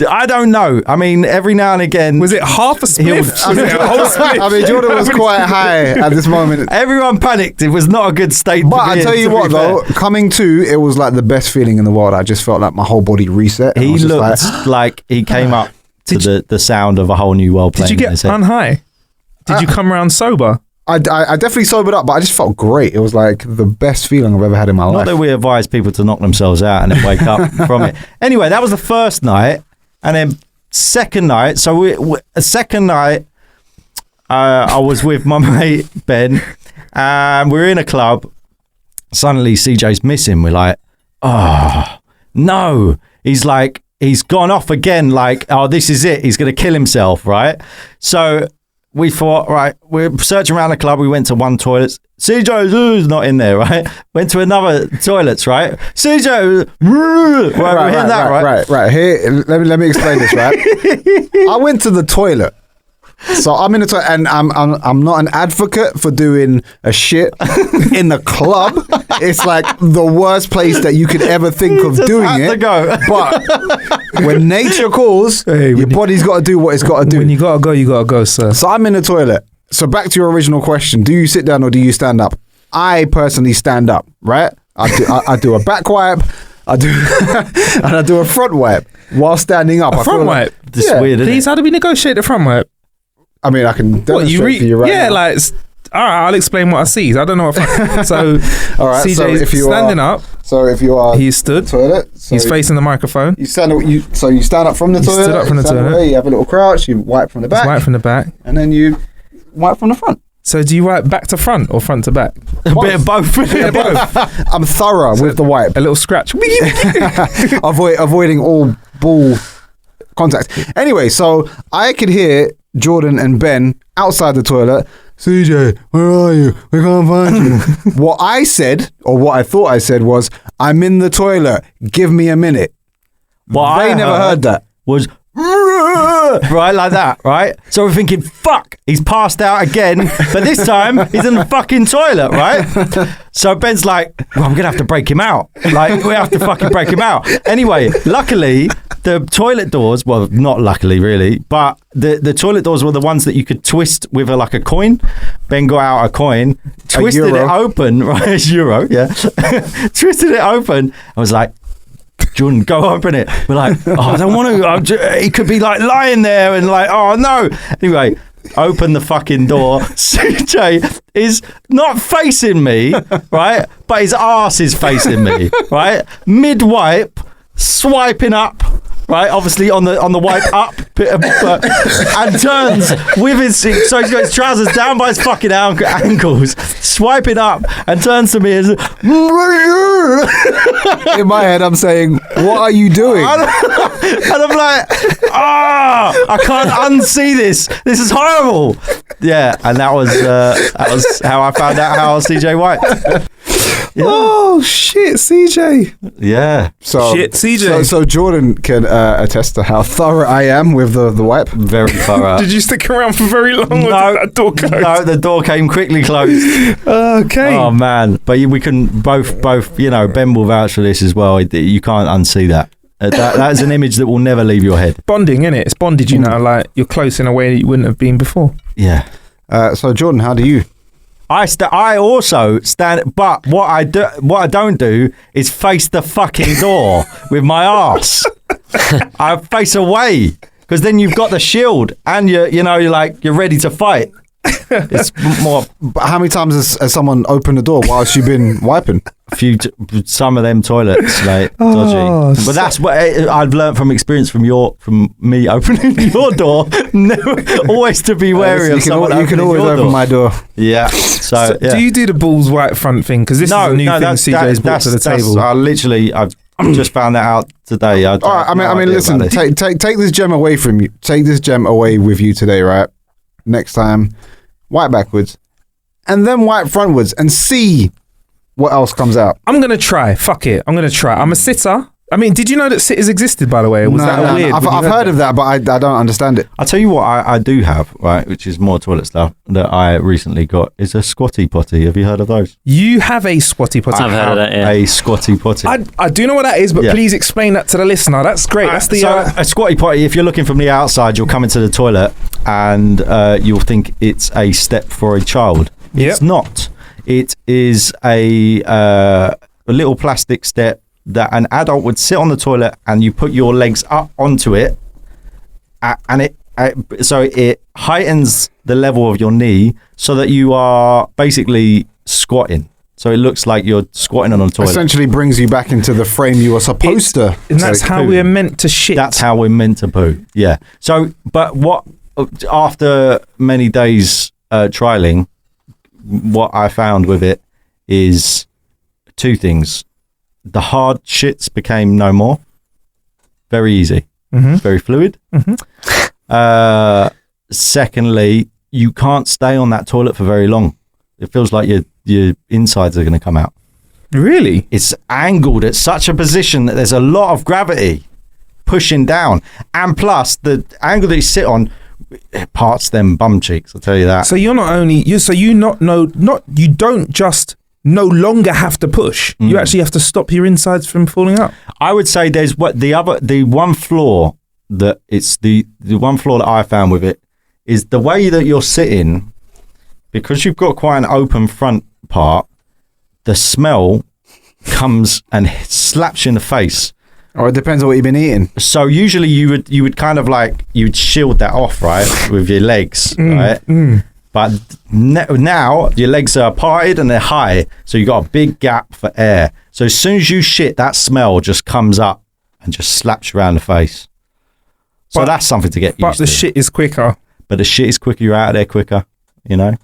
I don't know. I mean, every now and again. Was it half a spliff? Was it a whole spliff? I mean, Jordan was quite high at this moment. Everyone panicked. It was not a good state to But be I in, tell you to what, be though, fair. coming to, it was like the best feeling in the world. I just felt like my whole body reset. and I He was just looked like he came up to the sound of a whole new world playing Did you in his get head. unhigh? Did you come around sober? I definitely sobered up, but I just felt great. It was like the best feeling I've ever had in my Not life. that we advise people to knock themselves out and then wake up from it. Anyway, that was the first night. And then second night, I was with my mate Ben, and we're in a club. Suddenly CJ's missing. We're like, oh no. He's gone off again, like, oh, this is it. He's going to kill himself, right? So we thought, right, we're searching around the club. We went to one toilet. CJ's not in there, right? Went to another toilets, right? CJ, Right. Here, let me explain this, right? I went to the toilet. So I'm in the toilet, and I'm not an advocate for doing a shit in the club. It's like the worst place that you could ever think of doing it. to go. But when nature calls, your body's got to do what it's got to do. When you gotta go, sir. So I'm in the toilet. So back to your original question: do you sit down or do you stand up? I personally stand up. Right? I do a back wipe. I do a front wipe while standing up. A front wipe. This is weird, isn't Please, how do we negotiate the front wipe? I mean, I can demonstrate for you right now. like, all right, I'll explain what I see. I don't know what. So, All right, CJ's so if you standing are, up. So if you are, He's stood. in the toilet. So He's facing the microphone. You stand. You stand up from the toilet. stood up from the stand toilet. away, you have a little crouch. You wipe from the back. Wipe from the back. And then you wipe from the front. So do you wipe back to front or front to back? A bit of both. I'm thorough with the wipe. A little scratch. Avoiding all ball contact. Anyway, so I could hear Jordan and Ben outside the toilet. CJ, where are you? We can't find you. What I said, or what I thought I said, was, I'm in the toilet. Give me a minute. What They I never heard that. Was right like that, right? So we're thinking, fuck, he's passed out again, but this time he's in the fucking toilet, right? So Ben's like, well, we're gonna have to break him out. Like, we have to fucking break him out. Anyway, luckily, the toilet doors, well, not luckily really, but the toilet doors were the ones that you could twist with a coin. Ben got out a coin, twisted it open, right? Euro, yeah. Twisted it open. I was like, Jordan, go open it. We're like, oh, I don't want to. He could be lying there and oh no. Anyway, open the fucking door. CJ is not facing me, right? But his arse is facing me, right? Mid wipe, swiping up. Right, obviously on the wipe up, and turns with his, so he's got his trousers down by his fucking ankles, swiping up, and turns to me and says, In my head, I'm saying, what are you doing? and I'm like, I can't unsee this. This is horrible. Yeah, and that was how I found out how CJ wiped. Yeah. Oh shit, CJ. Yeah. So Shit, CJ. So Jordan can attest to how thorough I am with the wipe. Very thorough. Did you stick around for very long? Or did that door close? No, the door came quickly closed. Okay. Oh man, but we can both. Ben will vouch for this as well. You can't unsee that. That is an image that will never leave your head. Bonding, innit? It's bonded, you know, like you're close in a way that you wouldn't have been before. Yeah. So Jordan, how do you? I also stand, but what I don't do is face the fucking door with my arse. I face away because then you've got the shield and you're ready to fight. It's more. But how many times has someone opened the door whilst you've been wiping? Some of them toilets, mate, dodgy. But that's what I've learned from experience from me opening your door. Always to be wary of someone. You can always open my door. Yeah. So yeah. Do you do the balls white front thing? Because this is a new thing CJ's brought to the table. I've just found that out today. All right. I mean, listen. Take this gem away from you. Take this gem away with you today, right? Next time, wipe backwards, and then wipe frontwards, and see what else comes out. I'm going to try. Fuck it. I'm going to try. I'm a sitter. I mean, did you know that sitters existed, by the way? Was that weird? I've heard of that, but I don't understand it. I'll tell you what I do have, right, which is more toilet stuff that I recently got, is a Squatty Potty. Have you heard of those? You have a Squatty Potty? I've heard of that, yeah. A Squatty Potty. I do know what that is, but please explain that to the listener. That's great. That's the a Squatty Potty, if you're looking from the outside, you'll come into the toilet and you'll think it's a step for a child. It's not. It is a little plastic step that an adult would sit on the toilet and you put your legs up onto it and it heightens the level of your knee so that you are basically squatting. So it looks like you're squatting on a toilet. Essentially brings you back into the frame you were supposed to. And that's how we're meant to shit. That's how we're meant to poo. Yeah. So, but after many days trialing, what I found with it is two things. The hard shits became no more. Very easy. Mm-hmm. Very fluid. Mm-hmm. Secondly, you can't stay on that toilet for very long. It feels like your insides are going to come out. Really? It's angled at such a position that there's a lot of gravity pushing down. And plus, the angle that you sit on parts them bum cheeks, I'll tell you that. So you're not only... you don't just... no longer have to push. You actually have to stop your insides from falling out. I would say there's the one flaw that I found with it is the way that you're sitting, because you've got quite an open front part, the smell comes and slaps you in the face. Or it depends on what you've been eating. So usually you would kind of like, you'd shield that off, right, with your legs, right? But now your legs are parted and they're high, so you've got a big gap for air. So as soon as you shit, that smell just comes up and just slaps you around the face. So that's something to get used to. But the shit is quicker. But the shit is quicker, you're out of there quicker, you know?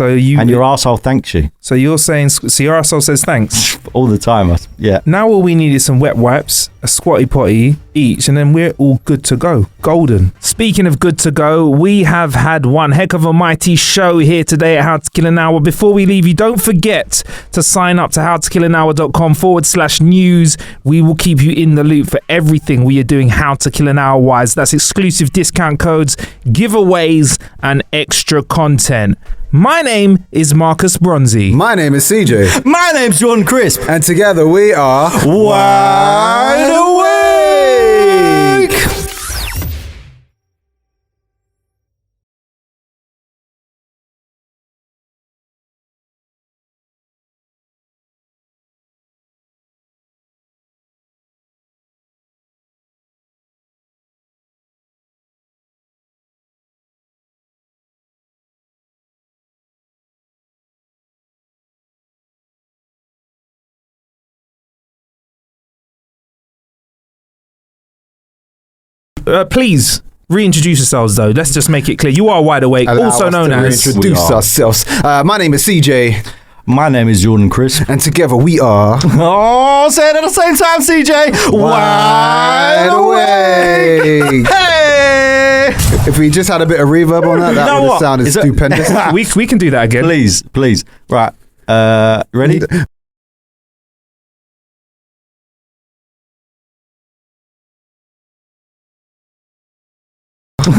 And your arsehole thanks you. So you're saying, your arsehole says thanks? All the time, yeah. Now all we need is some wet wipes, a Squatty Potty each, and then we're all good to go. Golden. Speaking of good to go, we have had one heck of a mighty show here today at How to Kill an Hour. Before we leave you, don't forget to sign up to howtokillanhour.com/news. We will keep you in the loop for everything we are doing How to Kill an Hour wise. That's exclusive discount codes, giveaways, and extra content. My name is Marcus Bronzy. My name is CJ. My name's Jordan Crisp. And together we are WiDEAWAKE! Please reintroduce yourselves, though. Let's just make it clear. You are WiDEAWAKE, also known as... Reintroduce ourselves. My name is CJ. My name is Jordan Crisp. And together we are... Oh, say it at the same time, CJ. WiDEAWAKE! WiDEAWAKE! Hey! If we just had a bit of reverb on that, that would have sounded stupendous. we can do that again. Please. Right. Ready?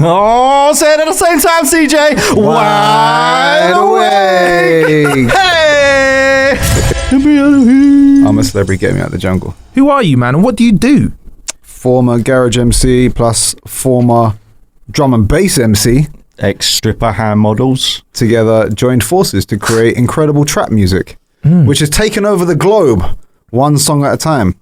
Oh, say it at the same time, CJ. Wide awake. Hey. I'm a celebrity. Get me out of the jungle. Who are you, man? And what do you do? Former garage MC plus former drum and bass MC. Ex-stripper hand models. Together joined forces to create incredible trap music, which has taken over the globe, one song at a time.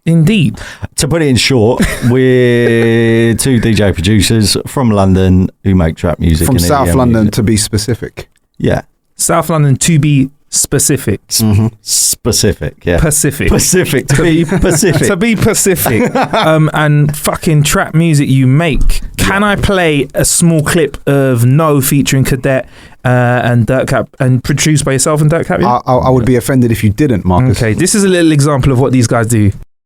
Indeed. To put it in short, we're two DJ producers from London who make trap music. From and South EDM London, music. to be specific. Yeah. South London, to be specific. Specific, yeah. Pacific. To be Pacific. To be Pacific. And fucking trap music you make. Can I play a small clip of No featuring Cadet and Dirtcap and produced by yourself and Dirtcap? Yeah? I would be offended if you didn't, Marcus. Okay, this is a little example of what these guys do.